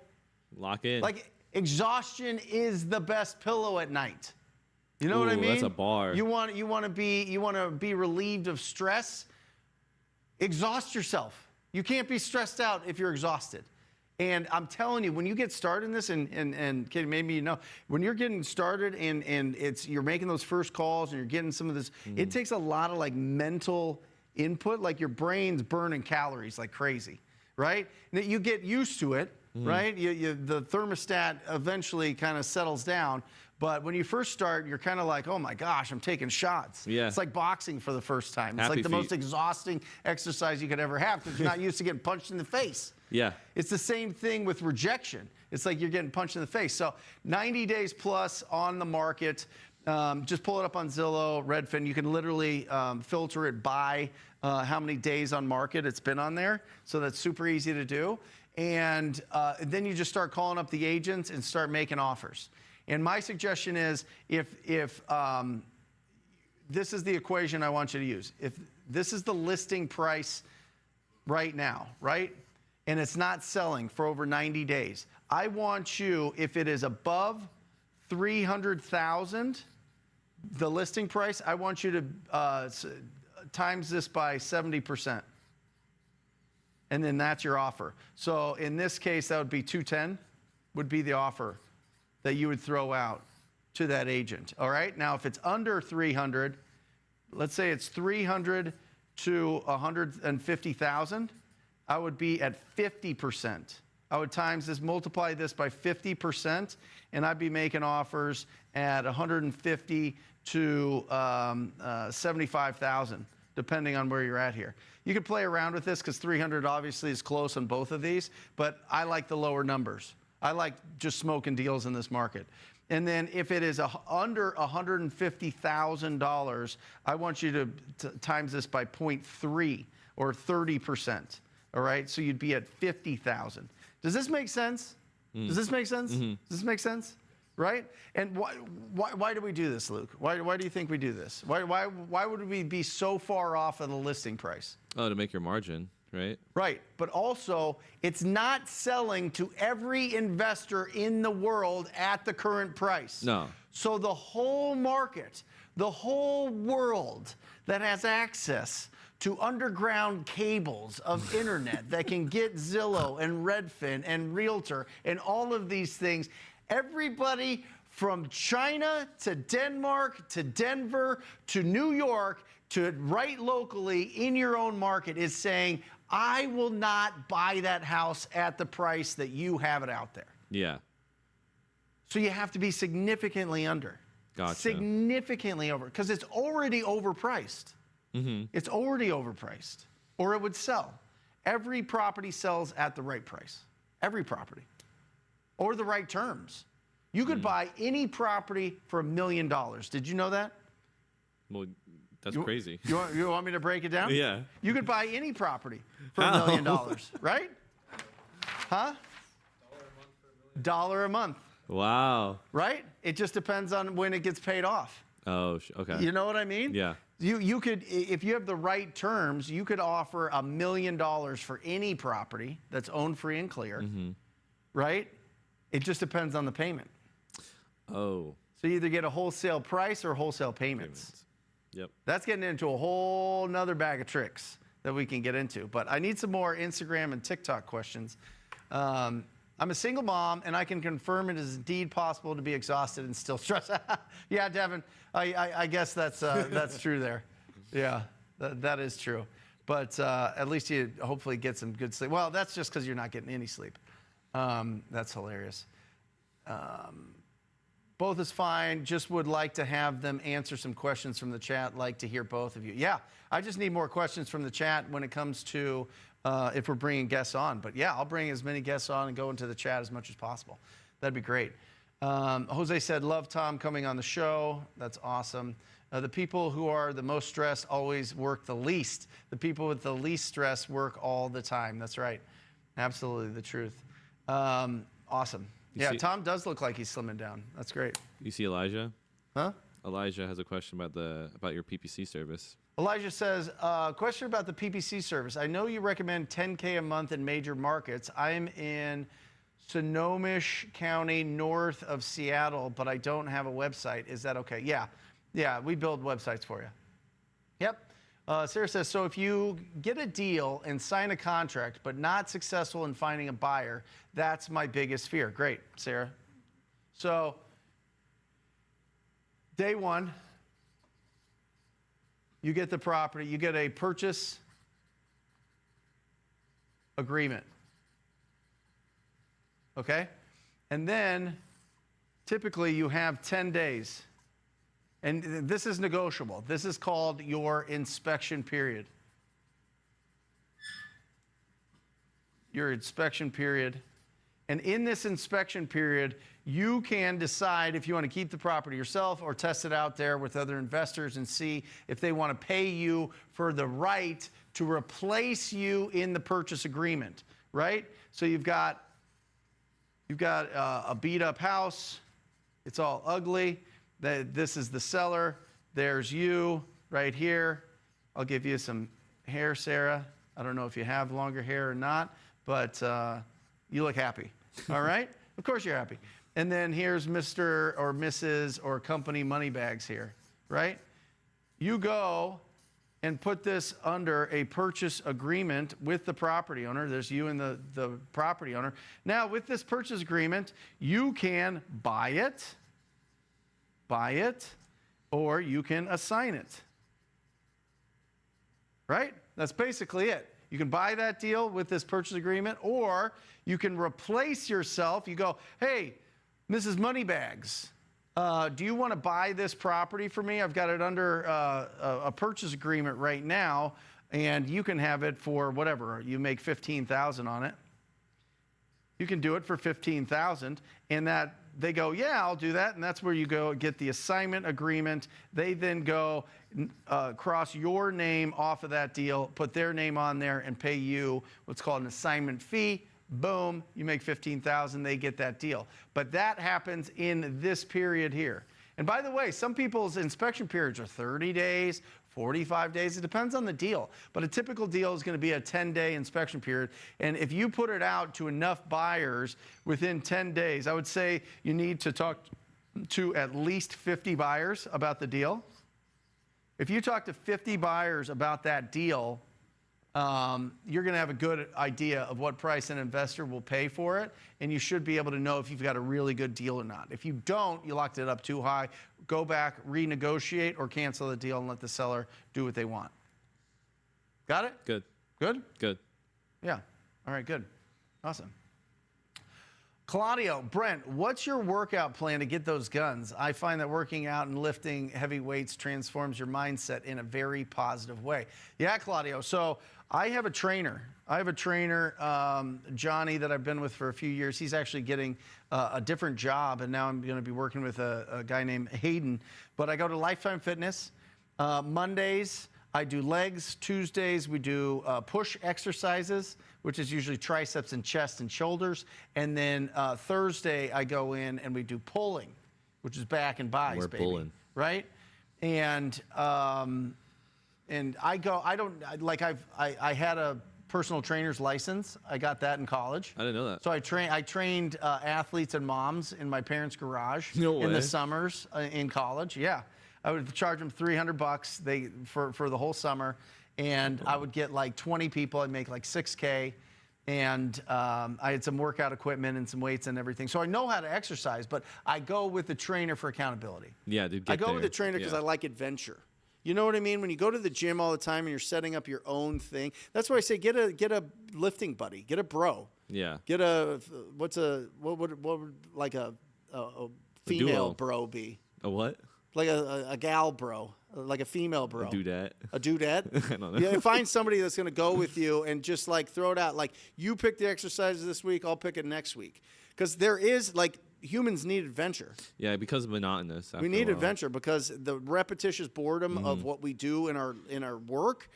Speaker 2: Lock in.
Speaker 1: Like, exhaustion is the best pillow at night. You know what I mean?
Speaker 2: That's a bar.
Speaker 1: You want to be relieved of stress? Exhaust yourself. You can't be stressed out if you're exhausted. And I'm telling you, when you get started in this, and Katie, maybe you know, when you're getting started and you're making those first calls and you're getting some of this, it takes a lot of like mental input, like your brain's burning calories like crazy, right? And you get used to it, right? The thermostat eventually kind of settles down. But when you first start, you're kind of like, oh my gosh, I'm taking shots.
Speaker 2: Yeah.
Speaker 1: It's like boxing for the first time. It's
Speaker 2: Happy
Speaker 1: like the
Speaker 2: feet.
Speaker 1: most exhausting exercise you could ever have because you're not used to getting punched in the face.
Speaker 2: Yeah.
Speaker 1: It's the same thing with rejection. It's like you're getting punched in the face. So 90 days plus on the market. Just pull it up on Zillow, Redfin. You can literally filter it by how many days on market it's been on there. So that's super easy to do. And then you just start calling up the agents and start making offers. And my suggestion is if this is the equation I want you to use. If this is the listing price right now, right? And it's not selling for over 90 days. I want you, if it is above 300,000, the listing price, I want you to times this by 70%. And then that's your offer. So in this case, that would be 210 would be the offer that you would throw out to that agent. All right. Now, if it's under 300, let's say it's 300 to 150,000, I would be at 50%. I would times this, multiply this by 50%, and I'd be making offers at 150 to 75,000, depending on where you're at here. You could play around with this because 300 obviously is close on both of these, but I like the lower numbers. I like just smoking deals in this market. And then if it is under $150,000, I want you to times this by 0.3 or 30%. All right, so you'd be at 50,000. Does this make sense? Does this make sense? Does this make sense? Right? And why do we do this, Luke? Why do you think we do this? Why would we be so far off of the listing price?
Speaker 2: Oh, to make your margin, right?
Speaker 1: Right, but also it's not selling to every investor in the world at the current price.
Speaker 2: No.
Speaker 1: So the whole market, the whole world that has access to underground cables of internet that can get Zillow and Redfin and Realtor and all of these things, everybody from China to Denmark to Denver to New York to right locally in your own market is saying, I will not buy that house at the price that you have it out there.
Speaker 2: Yeah.
Speaker 1: So you have to be significantly under.
Speaker 2: Gotcha.
Speaker 1: Significantly over, because it's already overpriced. It's already overpriced, or it would sell. Every property sells at the right price. Every property. Or the right terms. You could buy any property for $1 million. Did you know that?
Speaker 2: Well, that's crazy.
Speaker 1: You want me to break it down?
Speaker 2: Yeah.
Speaker 1: You could buy any property for $1 million, right? Huh? $1 a month.
Speaker 2: Wow.
Speaker 1: Right? It just depends on when it gets paid off.
Speaker 2: Oh, okay.
Speaker 1: You know what I mean?
Speaker 2: Yeah.
Speaker 1: You could, if you have the right terms, you could offer $1 million for any property that's owned free and clear, right? It just depends on the payment.
Speaker 2: Oh.
Speaker 1: So you either get a wholesale price or wholesale payments.
Speaker 2: Yep.
Speaker 1: That's getting into a whole nother bag of tricks that we can get into. But I need some more Instagram and TikTok questions. I'm a single mom, and I can confirm it is indeed possible to be exhausted and still stressed. Yeah, Devin, I guess that's true there. Yeah, that is true. But at least you hopefully get some good sleep. Well, that's just because you're not getting any sleep. That's hilarious. Both is fine. Just would like to have them answer some questions from the chat. Like to hear both of you. Yeah, I just need more questions from the chat when it comes to if we're bringing guests on. But yeah, I'll bring as many guests on and go into the chat as much as possible. That'd be great. Jose said, love Tom coming on the show. That's awesome. The people who are the most stressed always work the least. The people with the least stress work all the time. That's right. Absolutely the truth. Awesome. Yeah, Tom does look like he's slimming down. That's great.
Speaker 2: You see Elijah?
Speaker 1: Huh?
Speaker 2: Elijah has a question about your PPC service.
Speaker 1: Elijah says, question about the PPC service. I know you recommend $10K a month in major markets. I'm in Snohomish County, north of Seattle, but I don't have a website. Is that okay? Yeah, we build websites for you. Yep. Sarah says, so if you get a deal and sign a contract, but not successful in finding a buyer, that's my biggest fear. Great, Sarah. So day one, you get the property, you get a purchase agreement. Okay? And then typically you have 10 days. And this is negotiable. This is called your inspection period. Your inspection period. And in this inspection period, you can decide if you want to keep the property yourself or test it out there with other investors and see if they want to pay you for the right to replace you in the purchase agreement, right? So you've got a beat up house. It's all ugly. This is the seller. There's you right here. I'll give you some hair, Sarah. I don't know if you have longer hair or not, but you look happy. All right? Of course you're happy. And then here's Mr. or Mrs. or company money bags here, right? You go and put this under a purchase agreement with the property owner. There's you and the property owner. Now, with this purchase agreement, you can buy it, or you can assign it. Right? That's basically it. You can buy that deal with this purchase agreement, or you can replace yourself. You go, hey, Mrs. Moneybags, do you want to buy this property for me? I've got it under a purchase agreement right now, and you can have it for whatever. You make $15,000 on it. You can do it for $15,000, and that they go, yeah, I'll do that, and that's where you go get the assignment agreement. They then go cross your name off of that deal, put their name on there, and pay you what's called an assignment fee. Boom, you make $15,000, they get that deal. But that happens in this period here. And by the way, some people's inspection periods are 30 days, 45 days. It depends on the deal. But a typical deal is going to be a 10-day inspection period. And if you put it out to enough buyers within 10 days, I would say you need to talk to at least 50 buyers about the deal. If you talk to 50 buyers about that deal, you're going to have a good idea of what price an investor will pay for it, and you should be able to know if you've got a really good deal or not. If you don't, you locked it up too high, go back, renegotiate, or cancel the deal and let the seller do what they want. Got it?
Speaker 2: Good.
Speaker 1: Good?
Speaker 2: Good.
Speaker 1: Yeah. All right, good. Awesome. Claudio, Brent, what's your workout plan to get those guns? I find that working out and lifting heavy weights transforms your mindset in a very positive way. Yeah, Claudio. So I have a trainer. Johnny, that I've been with for a few years. He's actually getting a different job, and now I'm going to be working with a guy named Hayden. But I go to Lifetime Fitness. Mondays, I do legs. Tuesdays, we do push exercises, which is usually triceps and chest and shoulders. And then Thursday, I go in and we do pulling, which is back and buys,
Speaker 2: We're
Speaker 1: baby.
Speaker 2: pulling.
Speaker 1: Right? And I go, I had a personal trainer's license. I got that in college.
Speaker 2: I didn't know that.
Speaker 1: So I trained athletes and moms in my parents' garage
Speaker 2: No
Speaker 1: in
Speaker 2: way.
Speaker 1: the summers in college. Yeah. I would charge them $300 for the whole summer, and I would get like 20 people. I'd make like $6K. And I had some workout equipment and some weights and everything. So I know how to exercise, but I go with the trainer for accountability.
Speaker 2: Yeah, dude,
Speaker 3: I go with the trainer because I like adventure. You know what I mean? When you go to the gym all the time and you're setting up your own thing, that's why I say get a lifting buddy, get a bro.
Speaker 2: Yeah.
Speaker 3: Get a what would like a female bro be?
Speaker 2: A what?
Speaker 3: Like a gal bro, like a female bro.
Speaker 2: A dudette.
Speaker 3: A dudette?
Speaker 2: I don't know.
Speaker 3: Yeah, find somebody that's going to go with you and just like throw it out. Like you pick the exercises this week, I'll pick it next week. Because there is like humans need adventure.
Speaker 2: Yeah, because monotonous.
Speaker 3: We need adventure because the repetitious boredom of what we do in our work,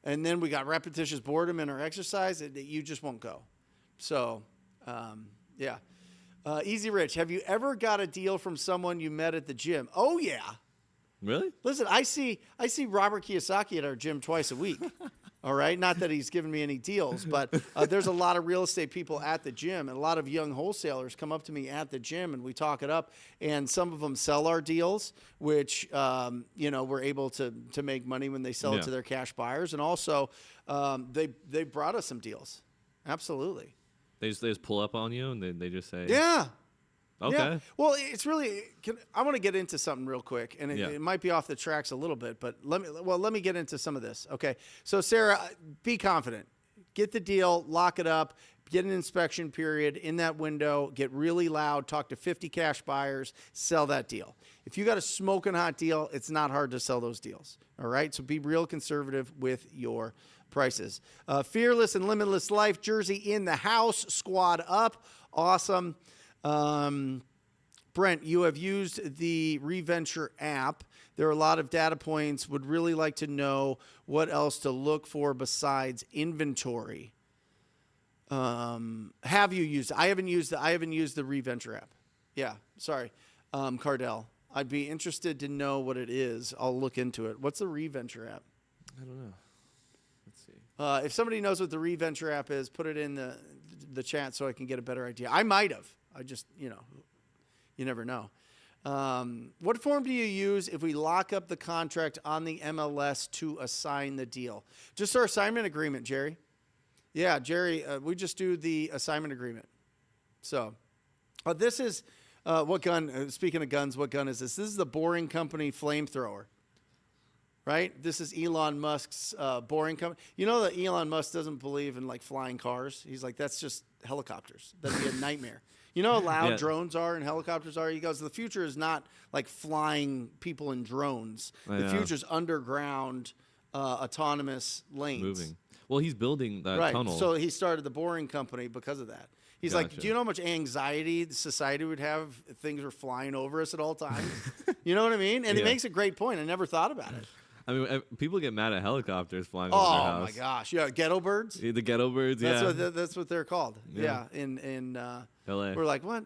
Speaker 3: and then we got repetitious boredom in our exercise. You just won't go. So, yeah. Easy Rich, have you ever got a deal from someone you met at the gym? Oh yeah.
Speaker 2: Really?
Speaker 3: Listen, I see Robert Kiyosaki at our gym twice a week. All right, not that he's given me any deals, but there's a lot of real estate people at the gym, and a lot of young wholesalers come up to me at the gym, and we talk it up. And some of them sell our deals, which we're able to make money when they sell it to their cash buyers, and also they brought us some deals. Absolutely.
Speaker 2: They just pull up on you and they just say,
Speaker 3: yeah.
Speaker 2: Okay.
Speaker 3: Yeah. Well, it's really. I want to get into something real quick, and it might be off the tracks a little bit, but let me get into some of this. Okay. So, Sarah, be confident. Get the deal. Lock it up. Get an inspection period in that window. Get really loud. Talk to 50 cash buyers. Sell that deal. If you got a smoking hot deal, it's not hard to sell those deals. All right. So be real conservative with your prices. Fearless and Limitless Life jersey in the house. Squad up. Awesome. Brent, you have used the Reventure app. There are a lot of data points. Would really like to know what else to look for besides inventory. Have you used it? I haven't used the Reventure app. Yeah, sorry. Cardell. I'd be interested to know what it is. I'll look into it. What's the Reventure app?
Speaker 2: I don't know. Let's see.
Speaker 3: If somebody knows what the Reventure app is, put it in the chat so I can get a better idea. I might have. I just, you never know. What form do you use if we lock up the contract on the MLS to assign the deal? Just our assignment agreement, Jerry. Yeah, Jerry, we just do the assignment agreement. So this is what gun, speaking of guns, what gun is this? This is the Boring Company flamethrower. Right? This is Elon Musk's Boring Company. You know that Elon Musk doesn't believe in like flying cars. He's like, that's just helicopters. That'd be a nightmare. You know how loud drones are and helicopters are? He goes, the future is not like flying people in drones. The future is underground, autonomous lanes.
Speaker 2: Moving. Well, he's building that tunnel.
Speaker 3: So he started the Boring Company because of that. He's like, do you know how much anxiety society would have if things were flying over us at all times? You know what I mean? And he makes a great point. I never thought about it.
Speaker 2: I mean, people get mad at helicopters flying over their house.
Speaker 3: Oh, my gosh. Yeah, ghetto birds?
Speaker 2: The ghetto birds,
Speaker 3: That's what they're called. Yeah, in
Speaker 2: L.A.
Speaker 3: We're like, what?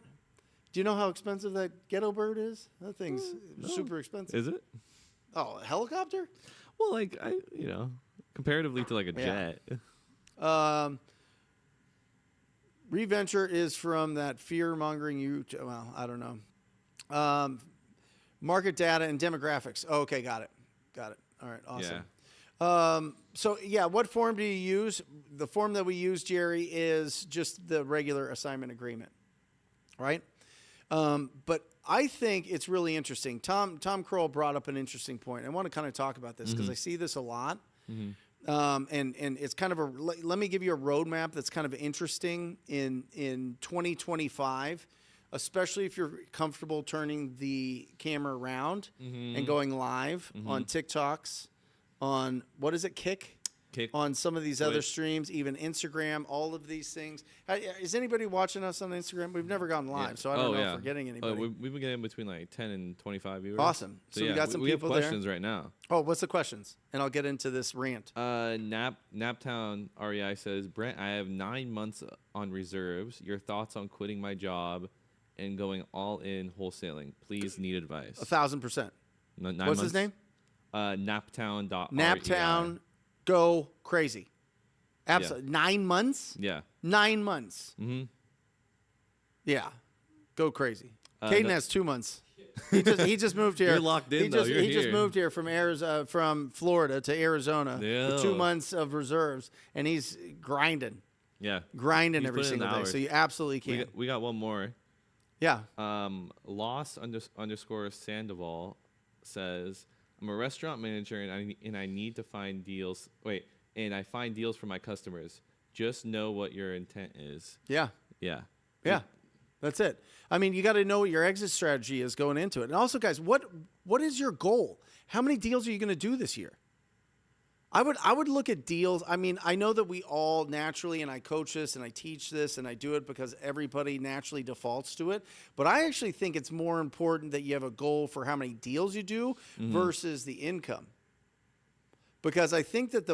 Speaker 3: Do you know how expensive that ghetto bird is? That thing's super expensive.
Speaker 2: Is it?
Speaker 3: Oh, a helicopter?
Speaker 2: Well, like, comparatively to like a jet.
Speaker 3: Reventure is from that fear-mongering well, I don't know. Market data and demographics. Oh, okay, got it. All right, awesome. Yeah. What form do you use? The form that we use, Jerry, is just the regular assignment agreement, right? But I think it's really interesting. Tom Kroll brought up an interesting point. I want to kind of talk about this because I see this a lot. And it's kind of let me give you a roadmap that's kind of interesting in 2025, especially if you're comfortable turning the camera around and going live on TikToks, on what is it, Kick? On some of these other streams, even Instagram, all of these things. Is anybody watching us on Instagram? We've never gone live, so I don't know if we're getting anybody.
Speaker 2: We've been getting between like 10 and 25 viewers.
Speaker 3: Awesome. So we got some people
Speaker 2: have questions right now.
Speaker 3: Oh, what's the questions? And I'll get into this rant.
Speaker 2: Naptown REI says, Brent, I have 9 months on reserves. Your thoughts on quitting my job and going all in wholesaling? Please, need advice.
Speaker 3: 1,000%. What's his name?
Speaker 2: Naptown.rei.
Speaker 3: Naptown. Go crazy. Absolutely. 9 months?
Speaker 2: Yeah.
Speaker 3: 9 months. Yeah. Go crazy. Caden has 2 months. He just moved here.
Speaker 2: You're locked in, though.
Speaker 3: He just moved here from Florida to Arizona.
Speaker 2: Yeah.
Speaker 3: With 2 months of reserves, and he's grinding.
Speaker 2: Yeah.
Speaker 3: grinding
Speaker 2: He's
Speaker 3: every
Speaker 2: putting in
Speaker 3: single
Speaker 2: the
Speaker 3: day.
Speaker 2: hours.
Speaker 3: So you absolutely can.
Speaker 2: We got one more.
Speaker 3: Yeah.
Speaker 2: Loss_Sandoval says, I'm a restaurant manager and I need to find deals. And I find deals for my customers. Just know what your intent is.
Speaker 3: Yeah.
Speaker 2: Yeah.
Speaker 3: Yeah. That's it. I mean, you got to know what your exit strategy is going into it. And also, guys, what is your goal? How many deals are you going to do this year? I would look at deals. I mean, I know that we all naturally, and I coach this and I teach this and I do it because everybody naturally defaults to it. But I actually think it's more important that you have a goal for how many deals you do versus the income. Because I think that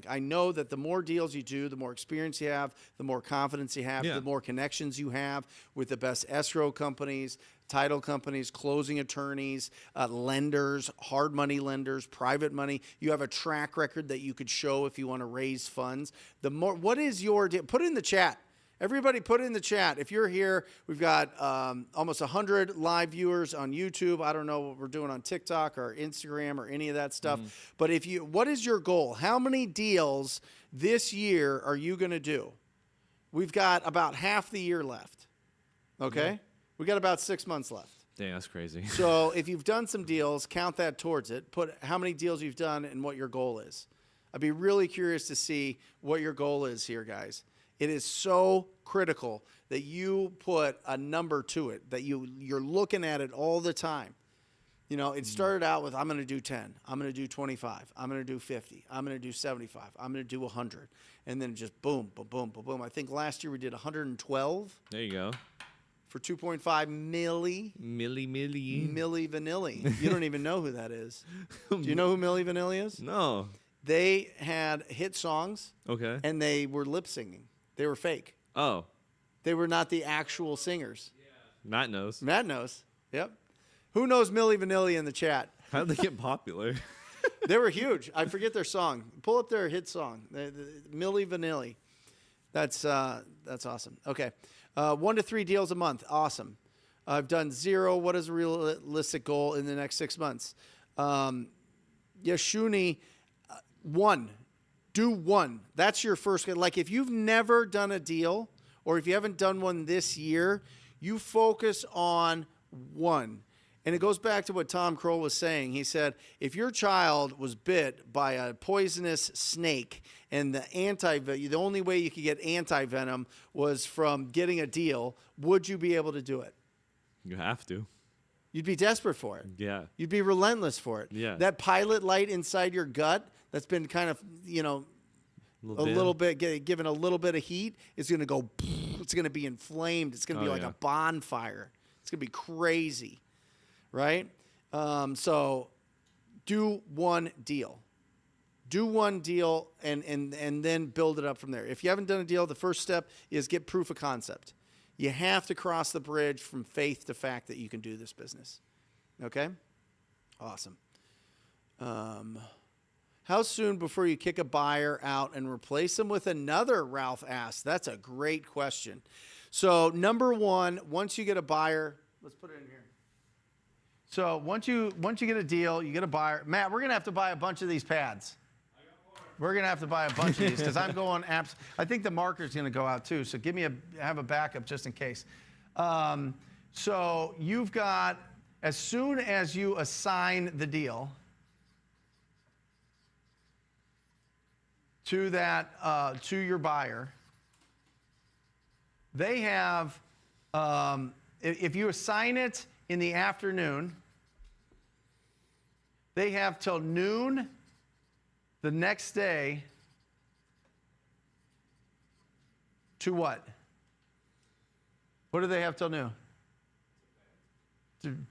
Speaker 3: I know that the more deals you do, the more experience you have, the more confidence you have, the more connections you have with the best escrow companies, title companies, closing attorneys, lenders, hard money lenders, private money. You have a track record that you could show if you want to raise funds. What is your deal? Put it in the chat. Everybody put it in the chat. If you're here, we've got almost 100 live viewers on YouTube. I don't know what we're doing on TikTok or Instagram or any of that stuff. But what is your goal? How many deals this year are you going to do? We've got about half the year left. Okay? Yeah. We got about 6 months left.
Speaker 2: Dang, that's crazy.
Speaker 3: So if you've done some deals, count that towards it. Put how many deals you've done and what your goal is. I'd be really curious to see what your goal is here, guys. It is so critical that you put a number to it, that you're looking at it all the time. You know, it started out with, I'm going to do 10. I'm going to do 25. I'm going to do 50. I'm going to do 75. I'm going to do 100. And then just boom, boom, boom, boom, boom. I think last year we did 112.
Speaker 2: There you go.
Speaker 3: For 2.5 milli Vanilli. You don't even know who that is. Do you know who Milli Vanilli is?
Speaker 2: No.
Speaker 3: They had hit songs.
Speaker 2: Okay.
Speaker 3: And they were lip singing. They were fake.
Speaker 2: Oh.
Speaker 3: They were not the actual singers.
Speaker 2: Matt knows.
Speaker 3: Matt knows. Yep. Who knows Milli Vanilli in the chat?
Speaker 2: How did they get popular?
Speaker 3: They were huge. I forget their song. Pull up their hit song. Milli Vanilli. That's awesome. Okay. 1 to 3 deals a month. Awesome. I've done 0. What is a realistic goal in the next 6 months? Yashuni, 1. Do 1. That's your first. Like if you've never done a deal or if you haven't done one this year, you focus on 1. And it goes back to what Tom Kroll was saying. He said, if your child was bit by a poisonous snake and the only way you could get anti-venom was from getting a deal, would you be able to do it?
Speaker 2: You have to.
Speaker 3: You'd be desperate for it.
Speaker 2: Yeah.
Speaker 3: You'd be relentless for it.
Speaker 2: Yeah.
Speaker 3: That pilot light inside your gut that's been kind of, given a little bit of heat, it's going to go, it's going to be inflamed. It's going to be like a bonfire. It's going to be crazy, right? So do 1 deal. Do 1 deal and then build it up from there. If you haven't done a deal, the first step is get proof of concept. You have to cross the bridge from faith to fact that you can do this business. Okay? Awesome. How soon before you kick a buyer out and replace them with another, Ralph asked. That's a great question. So number 1, once you get a buyer, let's put it in here. So once you get a deal, you get a buyer. Matt, we're going to have to buy a bunch of these pads. We're going to have to buy a bunch of these because I'm going apps. I think the marker's going to go out too. So have a backup just in case. So you've got, as soon as you assign the deal to to your buyer, they have, if you assign it in the afternoon, they have till noon the next day to what? What do they have till noon?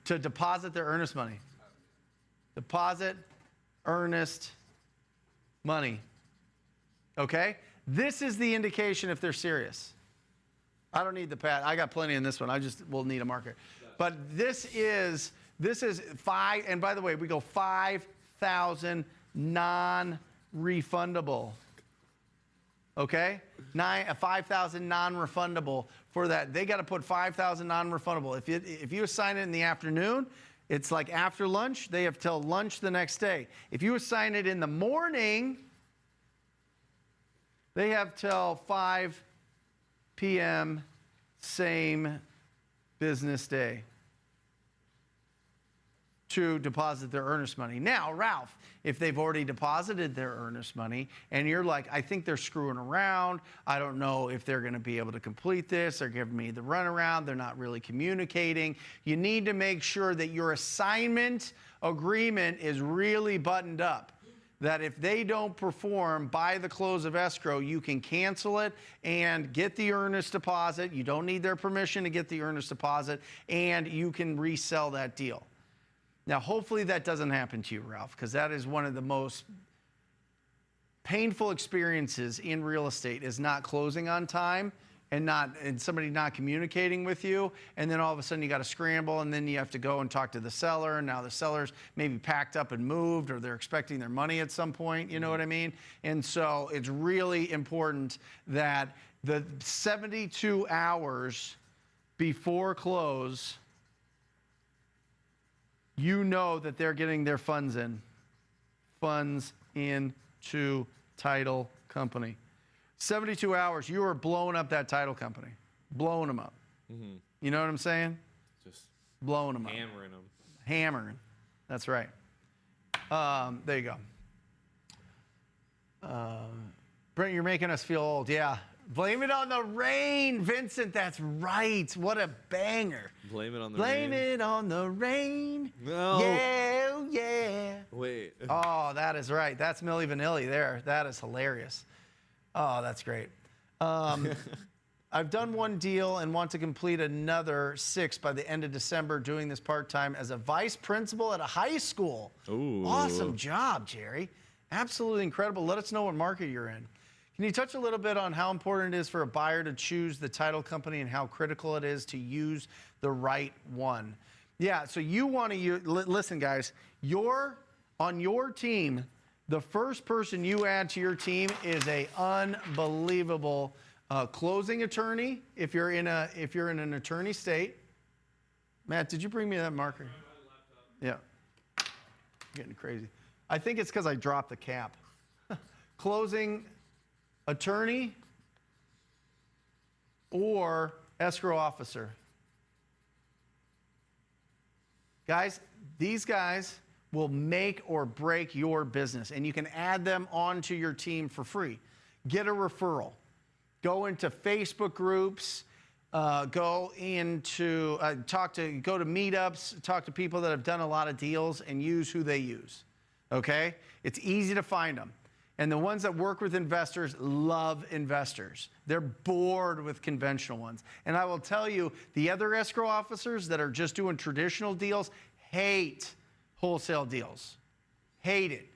Speaker 3: To deposit their earnest money. Deposit earnest money. Okay? This is the indication if they're serious. I don't need the pad. I got plenty in this one. We'll need a marker. But this is 5, and by the way, we go 5,000 non-refundable. Okay? 5,000 non-refundable for that. They got to put 5,000 non-refundable. If you assign it in the afternoon, it's like after lunch, they have till lunch the next day. If you assign it in the morning,
Speaker 1: They have till 5 p.m. same business day to deposit their earnest money. Now, Ralph, if they've already deposited their earnest money and you're like, I think they're screwing around, I don't know if they're going to be able to complete this, they're giving me the runaround, they're not really communicating, you need to make sure that your assignment agreement is really buttoned up. That if they don't perform by the close of escrow, you can cancel it and get the earnest deposit. You don't need their permission to get the earnest deposit, and you can resell that deal. Now, hopefully that doesn't happen to you, Ralph, because that is one of the most painful experiences in real estate is not closing on time and somebody not communicating with you, and then all of a sudden you got to scramble, and then you have to go and talk to the seller, and now the seller's maybe packed up and moved, or they're expecting their money at some point, you know what I mean? And so it's really important that the 72 hours before close, you know that they're getting their funds into title company. 72 hours, you are blowing up that title company. Blowing them up. Mm-hmm. You know what I'm saying?
Speaker 2: Just
Speaker 1: blowing them up.
Speaker 2: Hammering them.
Speaker 1: Hammering. That's right. There you go. Brent, you're making us feel old. Yeah. Blame it on the rain, Vincent. That's right. What a banger.
Speaker 2: Blame it on the
Speaker 1: rain. Blame it on the rain. No. Yeah, yeah.
Speaker 2: Wait.
Speaker 1: Oh, that is right. That's Milli Vanilli there. That is hilarious. Oh, that's great. I've done one deal and want to complete another 6 by the end of December, doing this part-time as a vice principal at a high school.
Speaker 2: Ooh.
Speaker 1: Awesome job, Jerry. Absolutely incredible. Let us know what market you're in. Can you touch a little bit on how important it is for a buyer to choose the title company and how critical it is to use the right one? Yeah, so you want to use, listen, guys, on your team, the first person you add to your team is an unbelievable closing attorney. If you're in an attorney state. Matt, did you bring me that marker? Yeah. Getting crazy. I think it's because I dropped the cap. Closing attorney or escrow officer. Guys, these guys will make or break your business, and you can add them onto your team for free. Get a referral. Go into Facebook groups, go to meetups, talk to people that have done a lot of deals, and use who they use. Okay? It's easy to find them. And the ones that work with investors love investors. They're bored with conventional ones. And I will tell you, the other escrow officers that are just doing traditional deals hate wholesale deals. Hate it.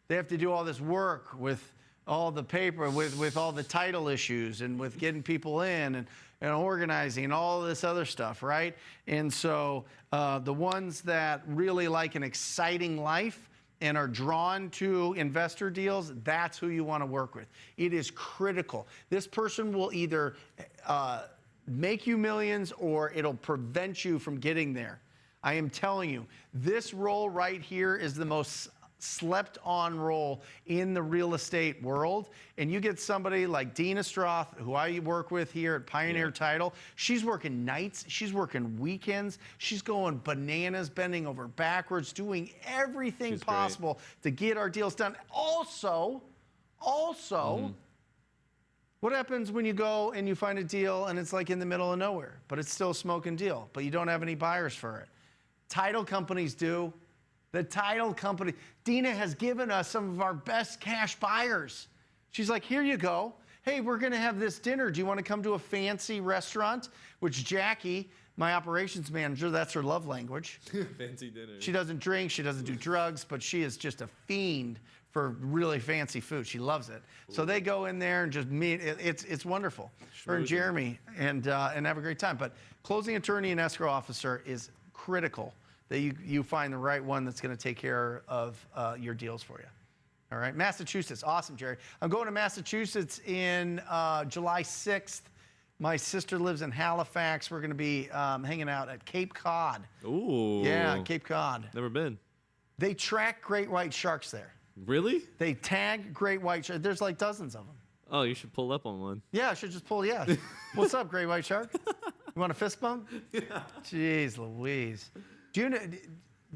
Speaker 1: They have to do all this work with all the paper, with all the title issues, and with getting people in and organizing and all this other stuff, right? And so the ones that really like an exciting life and are drawn to investor deals, that's who you want to work with. It is critical. This person will either make you millions or it'll prevent you from getting there. I am telling you, this role right here is the most slept on role in the real estate world. And you get somebody like Dina Stroth, who I work with here at Pioneer Title. She's working nights, she's working weekends, she's going bananas, bending over backwards, doing everything possible to get our deals done. Also, what happens when you go and you find a deal and it's like in the middle of nowhere, but it's still a smoking deal, but you don't have any buyers for it? Title companies do. The title company, Dina has given us some of our best cash buyers. She's like, here you go. Hey, we're going to have this dinner. Do you want to come to a fancy restaurant? Which Jackie, my operations manager, that's her love language.
Speaker 2: Fancy dinner.
Speaker 1: She doesn't drink, she doesn't do drugs, but she is just a fiend for really fancy food. She loves it. Ooh. So they go in there and just meet. It's wonderful. Her and Jeremy and have a great time. But closing attorney and escrow officer is critical that you find the right one that's going to take care of your deals for you. All right, Massachusetts. Awesome, Jerry. I'm going to Massachusetts in July 6th. My sister lives in Halifax. We're going to be hanging out at Cape Cod.
Speaker 2: Ooh.
Speaker 1: Yeah, Cape Cod.
Speaker 2: Never been.
Speaker 1: They track great white sharks there.
Speaker 2: Really?
Speaker 1: They tag great white sharks. There's like dozens of them.
Speaker 2: Oh, you should pull up on one.
Speaker 1: Yeah, I should just pull. Yeah. What's up, great white shark? You want a fist bump? Yeah. Jeez Louise. Do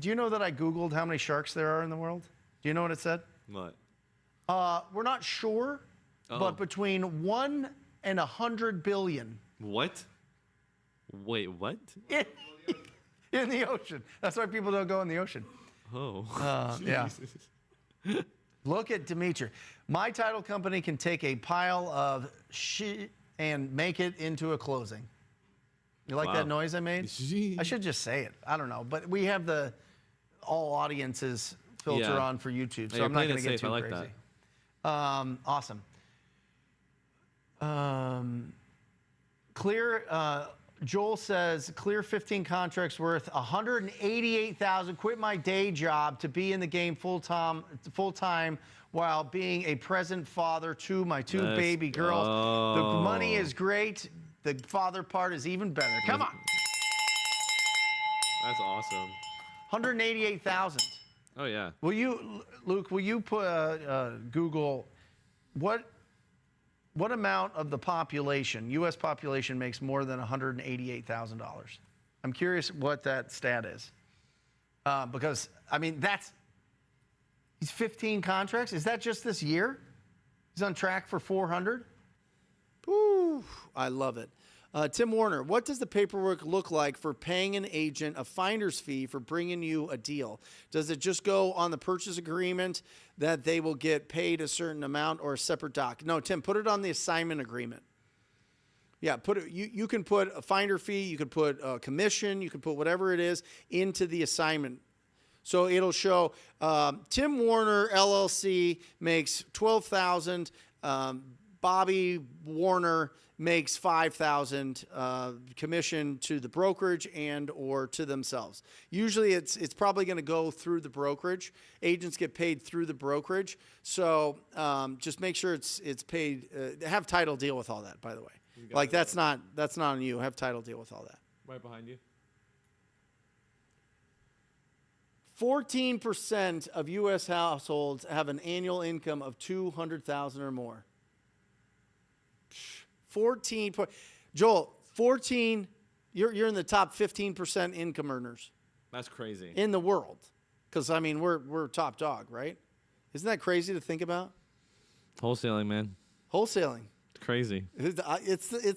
Speaker 1: you know that I Googled how many sharks there are in the world? Do you know what it said?
Speaker 2: What?
Speaker 1: We're not sure, but between 1 and 100 billion.
Speaker 2: What? Wait, what?
Speaker 1: In the ocean. That's why people don't go in the ocean.
Speaker 2: Oh.
Speaker 1: Yeah. Look at Dimitri. My title company can take a pile of shit and make it into a closing. You like that noise I made? I should just say it. I don't know. But we have the all audiences filter on for YouTube, so I'm not going to get too crazy. That. Awesome. Joel says, clear 15 contracts worth $188,000. Quit my day job to be in the game full time while being a present father to my two baby girls. The money is great. The father part is even better. Come on.
Speaker 2: That's awesome.
Speaker 1: 188,000.
Speaker 2: Oh yeah.
Speaker 1: Luke? Will you put Google what amount of the population, U.S. population, makes more than $188,000? I'm curious what that stat is. Because, I mean, he's 15 contracts. Is that just this year? He's on track for 400?
Speaker 3: Ooh, I love it. Tim Warner, what does the paperwork look like for paying an agent a finder's fee for bringing you a deal? Does it just go on the purchase agreement that they will get paid a certain amount or a separate doc? No, Tim, put it on the assignment agreement. Yeah, you can put a finder fee, you can put a commission, you can put whatever it is into the assignment. So it'll show Tim Warner LLC makes $12,000. Bobby Warner makes $5,000 commission to the brokerage and or to themselves. Usually it's probably going to go through the brokerage. Agents get paid through the brokerage. So just make sure it's paid. Have title deal with all that, by the way. Like that's not on you. Have title deal with all that.
Speaker 2: Right behind you.
Speaker 3: 14% of U.S. households have an annual income of $200,000 or more. 14. Joel, 14. You're in the top 15% income earners.
Speaker 2: That's crazy.
Speaker 3: In the world, because I mean we're top dog, right? Isn't that crazy to think about?
Speaker 2: Wholesaling, man.
Speaker 3: Wholesaling.
Speaker 2: It's crazy.
Speaker 3: It's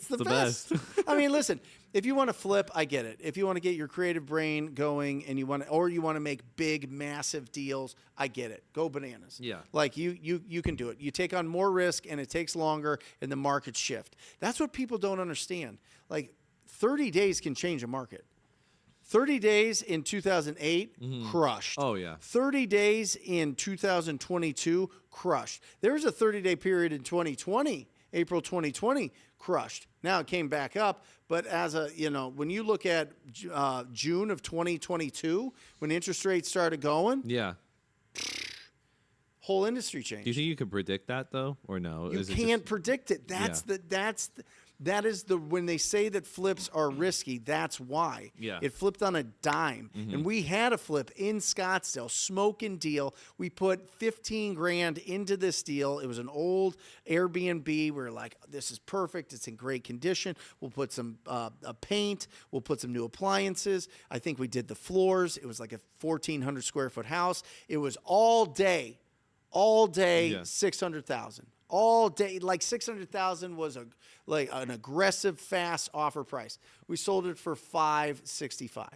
Speaker 3: the best. I mean, listen. If you want to flip, I get it. If you want to get your creative brain going and you want to make big, massive deals, I get it. Go bananas.
Speaker 2: Yeah.
Speaker 3: Like you can do it. You take on more risk and it takes longer and the markets shift. That's what people don't understand. Like 30 days can change a market. 30 days in 2008, crushed.
Speaker 2: Oh, yeah.
Speaker 3: 30 days in 2022, crushed. There was a 30-day period in 2020, April 2020, crushed. Now it came back up, but when you look at June of 2022, when interest rates started going,
Speaker 2: yeah,
Speaker 3: whole industry changed.
Speaker 2: Do you think you could predict that though, or no?
Speaker 3: You can't predict it. That is when they say that flips are risky, that's why.
Speaker 2: Yeah.
Speaker 3: It flipped on a dime. And we had a flip in Scottsdale, smoking deal. We put 15 grand into this deal. It was an old Airbnb. We were like, this is perfect. It's in great condition. We'll put some paint. We'll put some new appliances. I think we did the floors. It was like a 1,400 square foot house. It was all day, yeah. 600,000. All day, like 600,000 was an aggressive, fast offer price. We sold it for $565.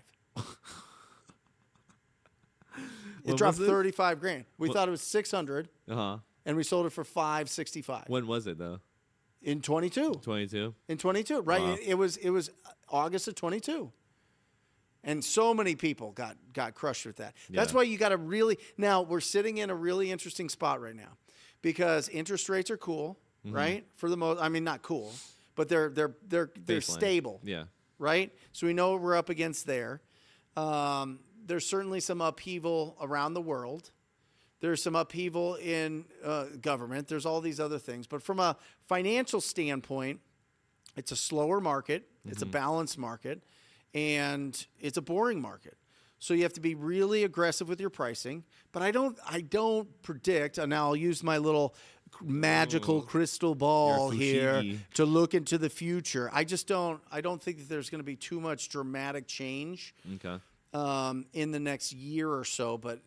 Speaker 3: It dropped 35 grand. We thought it was 600, and we sold it for $565.
Speaker 2: When was it though?
Speaker 3: In 22.
Speaker 2: 22.
Speaker 3: In 22, right?
Speaker 2: Wow.
Speaker 3: It was August of 22. And so many people got crushed with that. That's why you got to really. Now we're sitting in a really interesting spot right now. Because interest rates are cool, right? For the most, I mean, not cool, but they're stable,
Speaker 2: yeah.
Speaker 3: Right. So we know what we're up against there. There's certainly some upheaval around the world. There's some upheaval in government. There's all these other things, but from a financial standpoint, it's a slower market. It's a balanced market, and it's a boring market. So you have to be really aggressive with your pricing. But I don't predict, and now I'll use my little magical crystal ball here to look into the future. I don't think that there's going to be too much dramatic change in the next year or so, but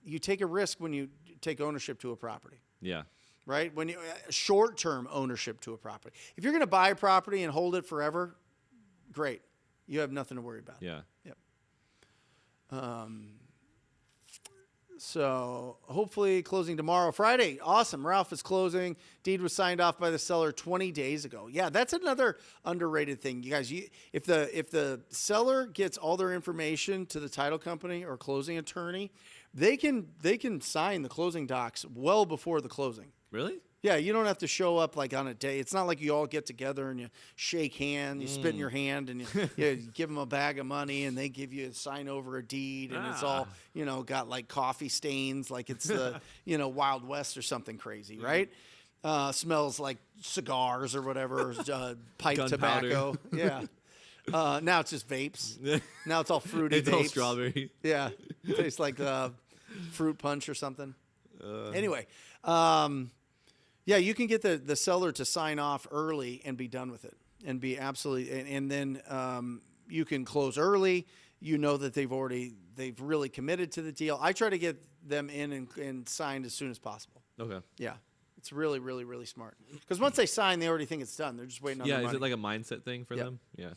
Speaker 3: you take a risk when you take ownership to a property.
Speaker 2: Yeah.
Speaker 3: Right? When you short-term ownership to a property. If you're going to buy a property and hold it forever, great. You have nothing to worry about.
Speaker 2: Yeah.
Speaker 3: Yep. So hopefully closing tomorrow. Friday, awesome. Ralph is closing. Deed was signed off by the seller 20 days ago. Yeah, that's another underrated thing. You guys, if the seller gets all their information to the title company or closing attorney, they can sign the closing docs well before the closing.
Speaker 2: Really?
Speaker 3: Yeah, you don't have to show up like on a day. It's not like you all get together and you shake hands, you spit in your hand, and you give them a bag of money, and they give you a sign over a deed, and it's all got like coffee stains, like it's the Wild West or something crazy, right? Smells like cigars or whatever, pipe tobacco. Yeah. Now it's just vapes. Now it's all fruity.
Speaker 2: It's
Speaker 3: vapes.
Speaker 2: all strawberry.
Speaker 3: Yeah, it tastes like fruit punch or something. Anyway. Yeah, you can get the seller to sign off early and be done with it and be absolutely, and then you can close early. You know that they've really committed to the deal. I try to get them in and signed as soon as possible.
Speaker 2: Okay.
Speaker 3: Yeah. It's really, really, really smart. Because once they sign, they already think it's done. They're just waiting on the money.
Speaker 2: Yeah, is it like a mindset thing for them? Yeah.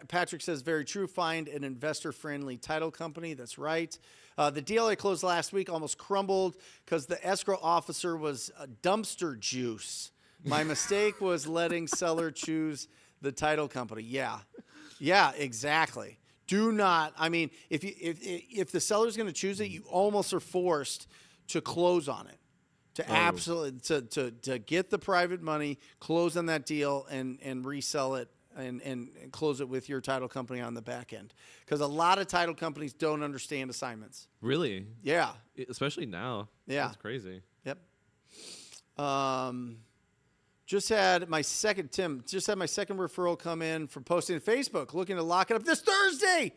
Speaker 3: Patrick says, very true. Find an investor-friendly title company. That's right. The deal I closed last week almost crumbled because the escrow officer was dumpster juice. My mistake was letting seller choose the title company. Yeah, exactly. Do not. I mean, if the seller's going to choose it, you almost are forced to close on it. To absolutely to get the private money, close on that deal, and resell it. And close it with your title company on the back end. Because a lot of title companies don't understand assignments.
Speaker 2: Really?
Speaker 3: Yeah.
Speaker 2: Especially now.
Speaker 3: Yeah.
Speaker 2: That's crazy.
Speaker 3: Yep. Just had my second referral come in from posting to Facebook, looking to lock it up this Thursday.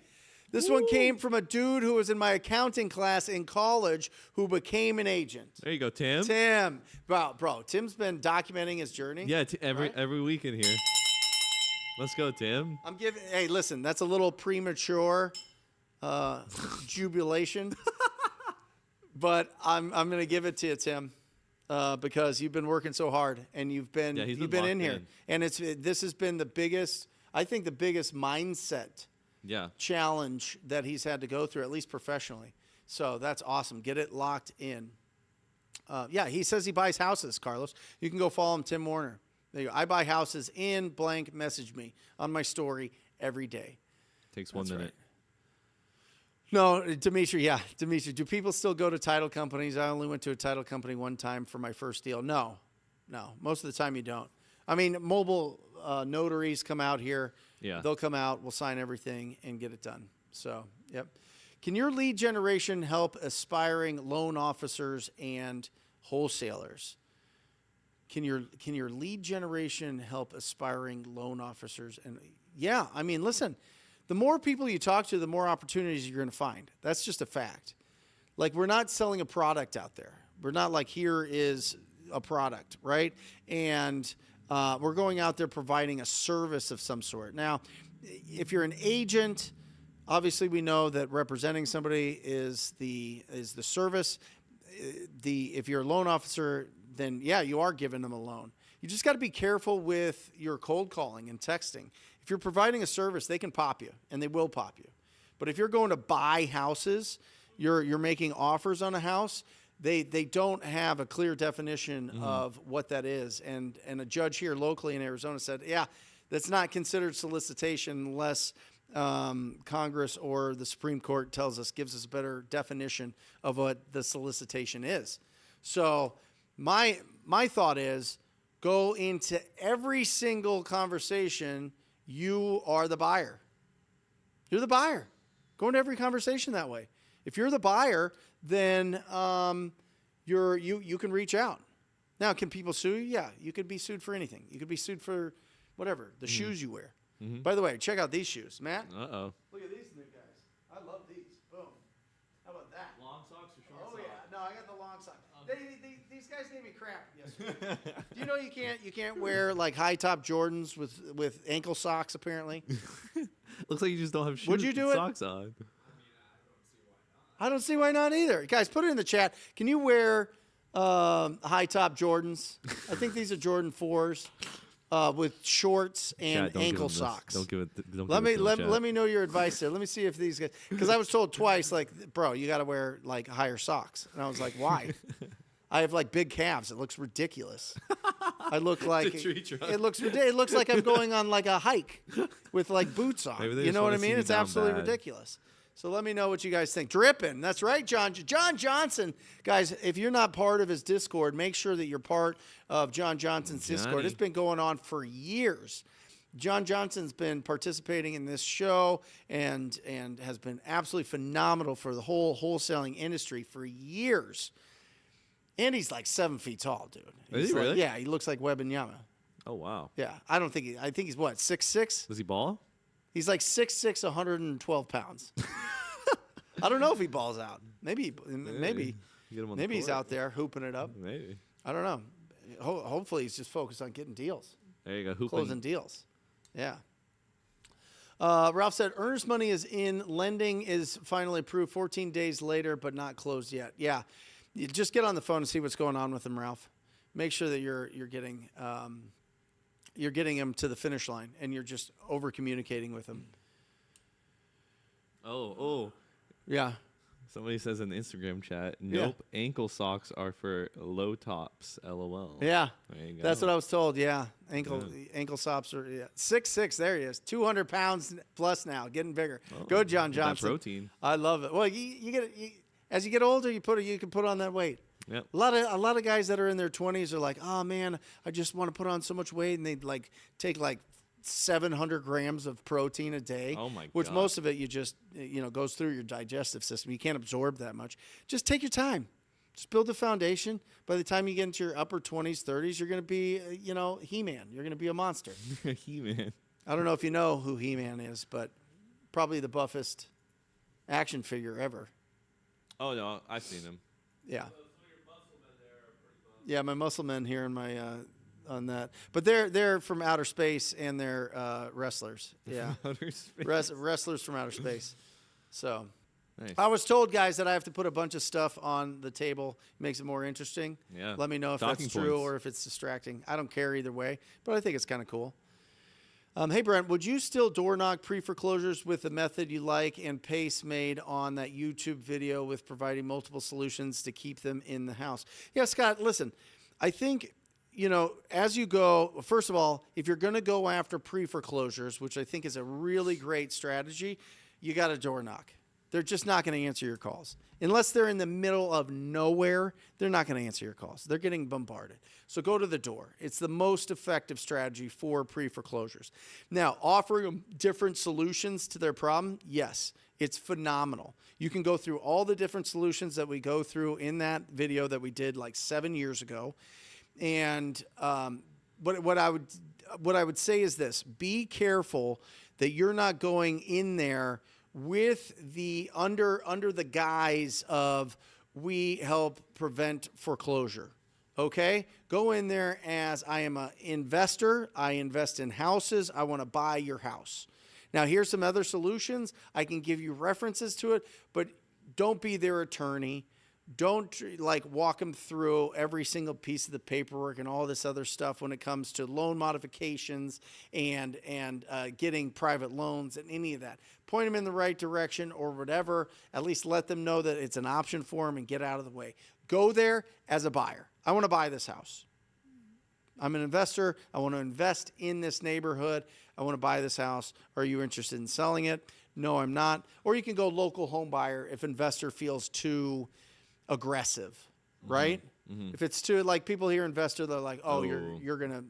Speaker 3: This one came from a dude who was in my accounting class in college who became an agent.
Speaker 2: There you go, Tim.
Speaker 3: Tim. Bro, Tim's been documenting his journey.
Speaker 2: Yeah, every week in here. Let's go, Tim.
Speaker 3: Hey, listen, that's a little premature jubilation, but I'm going to give it to you, Tim, because you've been working so hard and you've been in here, and this has been the biggest mindset challenge that he's had to go through, at least professionally. So that's awesome. Get it locked in. He says he buys houses, Carlos. You can go follow him, Tim Warner. There you go. I buy houses in blank. Message me on my story every day.
Speaker 2: Takes 1 minute.
Speaker 3: Right. No, Dimitri. Yeah, Dimitri. Do people still go to title companies? I only went to a title company one time for my first deal. No. Most of the time you don't. I mean, mobile notaries come out here.
Speaker 2: Yeah.
Speaker 3: They'll come out. We'll sign everything and get it done. So, yep. Can your lead generation help aspiring loan officers and wholesalers? Can your lead generation help aspiring loan officers? And yeah, I mean, listen, the more people you talk to, the more opportunities you're going to find. That's just a fact. Like, we're not selling a product out there. We're not like, here is a product, right? And we're going out there providing a service of some sort. Now, if you're an agent, obviously we know that representing somebody is the service. If you're a loan officer, then yeah, you are giving them a loan. You just got to be careful with your cold calling and texting. If you're providing a service, they can pop you, and they will pop you. But if you're going to buy houses, you're making offers on a house, they don't have a clear definition of what that is. And a judge here locally in Arizona said, yeah, that's not considered solicitation unless Congress or the Supreme Court gives us a better definition of what the solicitation is. So my thought is, go into every single conversation. You are the buyer. You're the buyer. Go into every conversation that way. If you're the buyer, then you can reach out. Now, can people sue you? Yeah, you could be sued for anything. You could be sued for whatever, the shoes you wear. By the way, check out these shoes, Matt.
Speaker 2: Uh-oh.
Speaker 3: Look at these new guys. I love these. Boom. How about that?
Speaker 2: Long socks or short
Speaker 3: socks? Oh, yeah. No, I got the long socks. guys gave me crap yesterday. Do you know you can't wear like high top Jordans with ankle socks apparently?
Speaker 2: Looks like you just don't have
Speaker 3: Would you do
Speaker 2: socks on.
Speaker 3: I don't see why not either. Guys, put it in the chat. Can you wear high top Jordans? I think these are Jordan 4s with shorts and ankle socks.
Speaker 2: Don't give it.
Speaker 3: Let me know your advice there. Let me see if these guys, because I was told twice, like, bro, you got to wear like higher socks, and I was like, why? I have like big calves. It looks ridiculous. I look like it looks ridiculous. It looks like I'm going on like a hike with like boots on. You know what I mean? It's absolutely ridiculous. So let me know what you guys think. Dripping. That's right, John Johnson. Guys, if you're not part of his Discord, make sure that you're part of John Johnson's Discord. It's been going on for years. John Johnson's been participating in this show and has been absolutely phenomenal for the whole wholesaling industry for years. And he's like 7 feet tall, dude.
Speaker 2: Is he really?
Speaker 3: Yeah, he looks like Wembanyama.
Speaker 2: Oh, wow.
Speaker 3: Yeah, I think he's what, 6'6"?
Speaker 2: Does he ball?
Speaker 3: He's like 6'6", 112 pounds. I don't know if he balls out. Maybe he's out there hooping it up.
Speaker 2: Maybe.
Speaker 3: I don't know. Hopefully he's just focused on getting deals.
Speaker 2: There you go. Hooping.
Speaker 3: Closing deals. Yeah. Ralph said, earnest money is in. Lending is finally approved 14 days later, but not closed yet. Yeah. You just get on the phone and see what's going on with him, Ralph. Make sure that you're getting him to the finish line, and you're just over communicating with him.
Speaker 2: Oh.
Speaker 3: Yeah.
Speaker 2: Somebody says in the Instagram chat, nope, ankle socks are for low tops, LOL.
Speaker 3: Yeah.
Speaker 2: There you go.
Speaker 3: That's what I was told, yeah. Ankle socks are 6'6", there he is. 200 pounds plus now, getting bigger. Go John Johnson.
Speaker 2: That protein.
Speaker 3: I love it. Well, as you get older, you can put on that weight.
Speaker 2: Yep.
Speaker 3: A lot of guys that are in their 20s are like, oh man, I just want to put on so much weight, and they like take like 700 grams of protein a day.
Speaker 2: Oh my God.
Speaker 3: Which most of it you just goes through your digestive system. You can't absorb that much. Just take your time. Just build the foundation. By the time you get into your upper 20s, 30s, you're going to be He-Man. You're going to be a monster.
Speaker 2: He-Man.
Speaker 3: I don't know if you know who He-Man is, but probably the buffest action figure ever.
Speaker 2: Oh no, I've seen him.
Speaker 3: Yeah. Yeah, my muscle men here in my on that, but they're from outer space and they're wrestlers. Yeah,
Speaker 2: Outer space.
Speaker 3: Wrestlers from outer space. So,
Speaker 2: nice.
Speaker 3: I was told, guys, that I have to put a bunch of stuff on the table. Makes it more interesting.
Speaker 2: Yeah.
Speaker 3: Let me know if
Speaker 2: Talking
Speaker 3: that's true
Speaker 2: points.
Speaker 3: or if it's distracting. I don't care either way, but I think it's kind of cool. Hey, Brent, would you still door knock pre-foreclosures with the method you like and pace made on that YouTube video with providing multiple solutions to keep them in the house? Yeah, Scott, listen, I think, as you go, first of all, if you're going to go after pre-foreclosures, which I think is a really great strategy, you got to door knock. They're just not going to answer your calls. Unless they're in the middle of nowhere, they're not going to answer your calls. They're getting bombarded. So go to the door. It's the most effective strategy for pre-foreclosures. Now, offering them different solutions to their problem, yes, it's phenomenal. You can go through all the different solutions that we go through in that video that we did like 7 years ago. And what I would say is this: be careful that you're not going in there with the under the guise of we help prevent foreclosure. Okay? Go in there as I am an investor. I invest in houses. I want to buy your house. Now, here's some other solutions. I can give you references to it, but don't be their attorney. Don't walk them through every single piece of the paperwork and all this other stuff when it comes to loan modifications and getting private loans and any of that. Point them in the right direction or whatever. At least let them know that it's an option for them and get out of the way. Go there as a buyer. I want to buy this house. I'm an investor. I want to invest in this neighborhood. I want to buy this house. Are you interested in selling it? No, I'm not. Or you can go local home buyer if investor feels too aggressive, right? Mm-hmm. If it's too, like, people hear investor, they're like, oh, you're gonna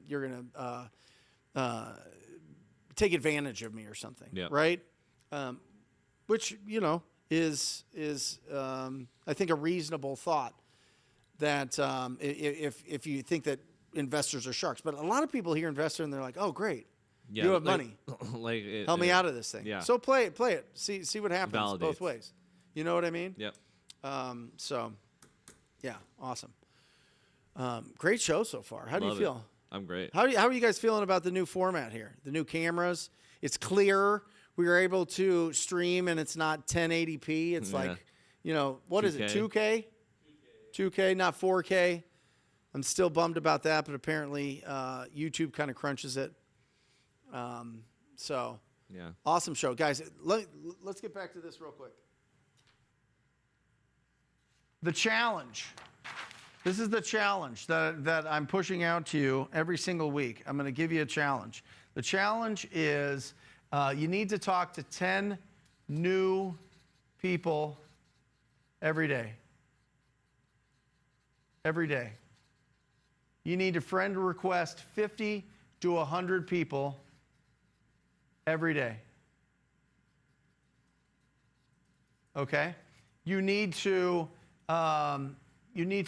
Speaker 3: take advantage of me or something, right? Which is I think a reasonable thought that if you think that investors are sharks. But a lot of people hear investor and they're like, oh, great, you have money, help me out of this thing. Yeah. So play it, see what happens. Validates. Both ways. You know what I mean?
Speaker 2: Yep.
Speaker 3: So, yeah, awesome. Great show so far. How do you feel?
Speaker 2: I'm great.
Speaker 3: How are you guys feeling about the new format here? The new cameras? It's clearer. We were able to stream, and it's not 1080p. It's like, what 2K. Is it, 2K? 2K, not 4K. I'm still bummed about that, but apparently YouTube kind of crunches it. Yeah. Awesome show. Guys, let's get back to this real quick.
Speaker 1: The challenge. This is the challenge that I'm pushing out to you every single week. I'm going to give you a challenge. The challenge is you need to talk to 10 new people every day. Every day. You need to friend request 50 to 100 people every day. Okay? You need to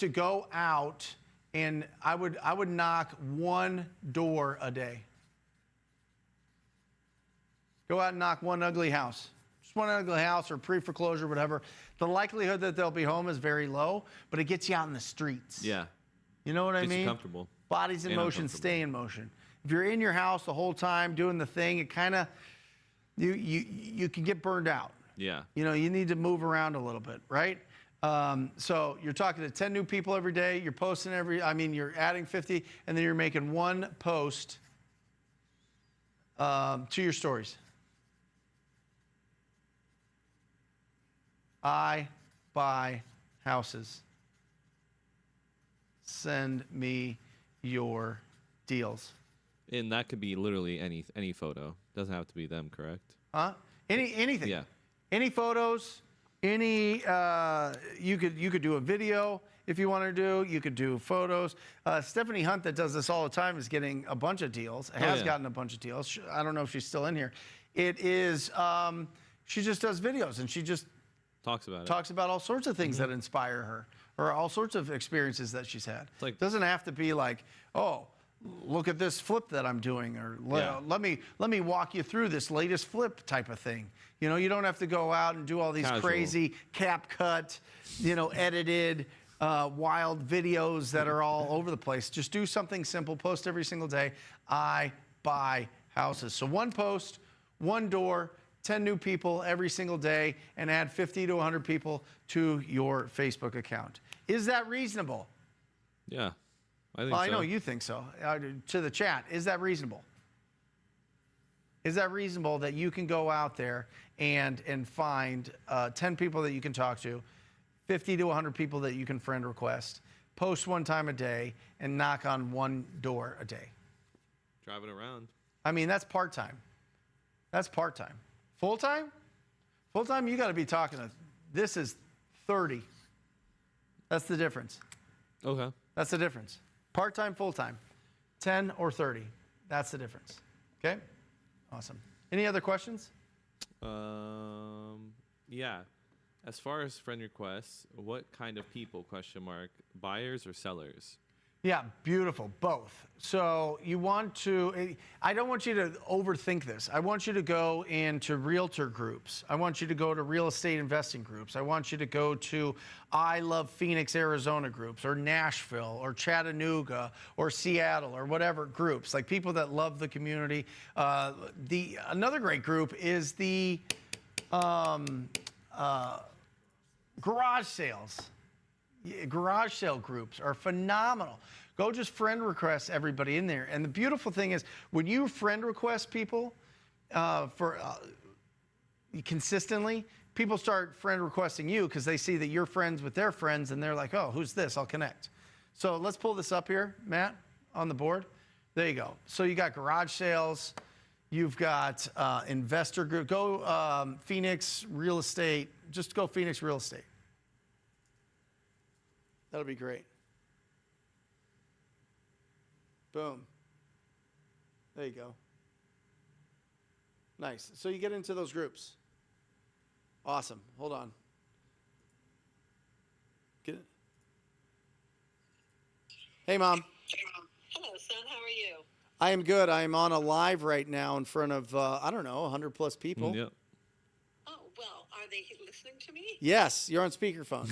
Speaker 1: go out, and I would knock one door a day. Go out and knock one ugly house. Just one ugly house or pre-foreclosure, whatever. The likelihood that they'll be home is very low, but it gets you out in the streets.
Speaker 2: Yeah.
Speaker 1: You know what I mean?
Speaker 2: Gets you comfortable.
Speaker 1: Body's in motion, stay in motion. If you're in your house the whole time doing the thing, it kind of, you can get burned out.
Speaker 2: Yeah.
Speaker 1: You need to move around a little bit, right? So you're talking to 10 new people every day. You're posting you're adding 50, and then you're making one post to your stories. I buy houses. Send me your deals.
Speaker 2: And that could be literally any photo. Doesn't have to be them, correct?
Speaker 1: Huh? Anything.
Speaker 2: Yeah.
Speaker 1: Any photos. You could do a video if you want to do. You could do photos. Stephanie Hunt, that does this all the time, is getting a bunch of deals. Has gotten a bunch of deals. I don't know if she's still in here. It is. She just does videos, and she just
Speaker 2: talks about
Speaker 1: all sorts of things that inspire her, or all sorts of experiences that she's had.
Speaker 2: It
Speaker 1: doesn't have to be like, oh, look at this flip that I'm doing, or let me walk you through this latest flip type of thing. You don't have to go out and do all these crazy cap cut, edited, wild videos that are all over the place. Just do something simple. Post every single day. I buy houses. So one post, one door, 10 new people every single day, and add 50 to 100 people to your Facebook account. Is that reasonable?
Speaker 2: Yeah, I think so.
Speaker 1: I know you think so. To the chat, is that reasonable? Is that reasonable that you can go out there and find 10 people that you can talk to, 50 to 100 people that you can friend request, post one time a day, and knock on one door a day?
Speaker 2: Driving around.
Speaker 1: That's part-time. That's part-time. Full-time? Full-time, you got to be talking to, this is 30. That's the difference.
Speaker 2: Okay.
Speaker 1: That's the difference. Part-time, full-time. 10 or 30. That's the difference. Okay? Awesome. Any other questions?
Speaker 2: Yeah. As far as friend requests, what kind of people, ? Buyers or sellers?
Speaker 1: Yeah, beautiful. Both. So you want to, I don't want you to overthink this. I want you to go into realtor groups. I want you to go to real estate investing groups. I want you to go to I Love Phoenix, Arizona groups, or Nashville, or Chattanooga, or Seattle, or whatever groups, like people that love the community. Another great group is the garage sales. Garage sale groups are phenomenal. Go just friend request everybody in there. And the beautiful thing is, when you friend request people consistently, people start friend requesting you because they see that you're friends with their friends, and they're like, oh, who's this? I'll connect. So let's pull this up here, Matt, on the board. There you go. So you got garage sales. You've got investor group. Go Phoenix Real Estate. Just go Phoenix Real Estate. That'll be great. Boom. There you go. Nice. So you get into those groups. Awesome. Hold on. Get it. Hey, Mom.
Speaker 5: Hello, son. How are you?
Speaker 3: I am good. I am on a live right now in front of, 100 plus people.
Speaker 2: Yep.
Speaker 5: Oh, well, are they listening to me?
Speaker 3: Yes, you're on speakerphone.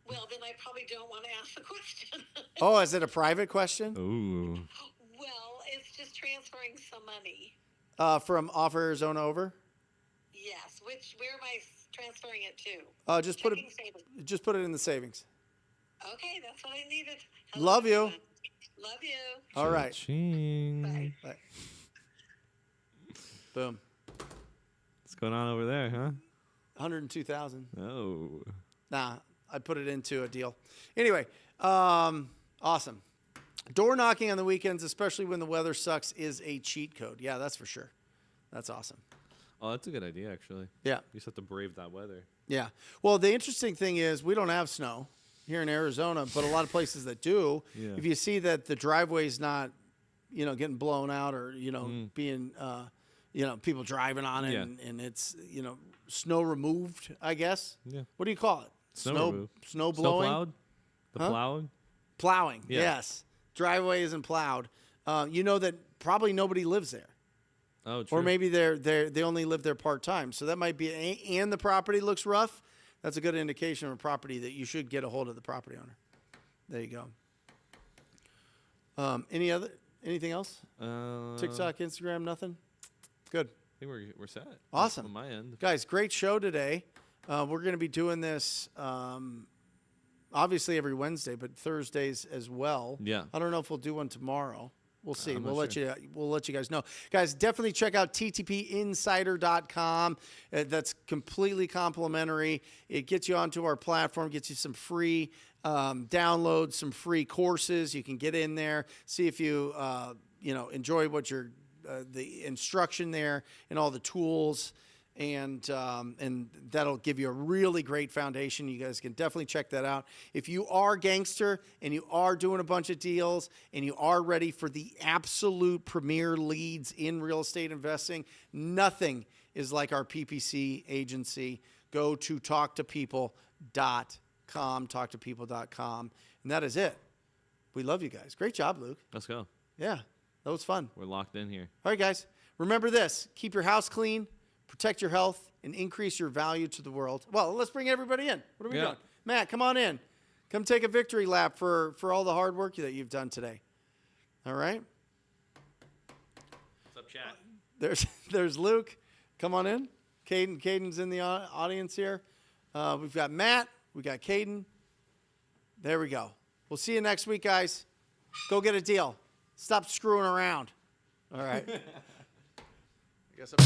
Speaker 5: Well, then I probably don't want to ask the question.
Speaker 3: Oh, is it a private question?
Speaker 2: Ooh.
Speaker 5: Well, it's just transferring some money.
Speaker 3: From off Arizona over?
Speaker 5: Yes. Where am I transferring it to?
Speaker 3: Just
Speaker 5: Checking savings.
Speaker 3: just put it in the savings.
Speaker 5: Okay, that's what I needed.
Speaker 3: Love you.
Speaker 5: Love you.
Speaker 3: All right.
Speaker 2: Cha-ching.
Speaker 5: Bye.
Speaker 3: Bye. Boom.
Speaker 2: What's going on over there, huh?
Speaker 3: 102,000.
Speaker 2: Oh.
Speaker 3: Nah, I put it into a deal. Anyway, awesome. Door knocking on the weekends, especially when the weather sucks, is a cheat code. Yeah, that's for sure. That's awesome.
Speaker 2: Oh, that's a good idea, actually.
Speaker 3: Yeah.
Speaker 2: You just have to brave that weather.
Speaker 3: Yeah. Well, the interesting thing is we don't have snow here in Arizona, but a lot of places that do.
Speaker 2: Yeah.
Speaker 3: If you see that the driveway's not, getting blown out or, being, people driving on it
Speaker 2: Yeah.
Speaker 3: and it's, snow removed, I guess.
Speaker 2: Yeah.
Speaker 3: What do you call it?
Speaker 2: Snow removed.
Speaker 3: Snow
Speaker 2: Snow
Speaker 3: blowing?
Speaker 2: plowed? The
Speaker 3: Huh?
Speaker 2: plowed?
Speaker 3: Plowing,
Speaker 2: Yeah.
Speaker 3: yes. Driveway isn't plowed. You know that probably nobody lives there.
Speaker 2: Oh, true.
Speaker 3: Or maybe they only live there part-time. So that might be, and the property looks rough. That's a good indication of a property that you should get a hold of the property owner. There you go. Anything else? TikTok, Instagram, nothing? Good.
Speaker 2: I think we're set.
Speaker 3: Awesome.
Speaker 2: On my end.
Speaker 3: Guys, great show today. We're going to be doing this obviously every Wednesday, but Thursdays as well.
Speaker 2: Yeah.
Speaker 3: I don't know if we'll do one tomorrow. We'll see.
Speaker 2: I'm
Speaker 3: We'll
Speaker 2: not
Speaker 3: let you guys know. Guys, definitely check out ttpinsider.com. That's completely complimentary. It gets you onto our platform, gets you some free downloads, some free courses. You can get in there, see if you enjoy what the instruction there and all the tools. And that'll give you a really great foundation. You guys can definitely check that out. If you are gangster and you are doing a bunch of deals and you are ready for the absolute premier leads in real estate investing, nothing is like our PPC agency. Go to talktopeople.com, and that is it. We love you guys. Great job, Luke.
Speaker 2: Let's go.
Speaker 3: Yeah, that was fun.
Speaker 2: We're locked in here.
Speaker 3: All right, guys. Remember this. Keep your house clean. Protect your health and increase your value to the world. Well, let's bring everybody in. What are we doing? Matt, come on in. Come take a victory lap for all the hard work that you've done today. All right?
Speaker 2: What's up, chat?
Speaker 3: There's Luke. Come on in. Caden's in the audience here. We've got Matt. We got Caden. There we go. We'll see you next week, guys. Go get a deal. Stop screwing around. All right. I guess I'm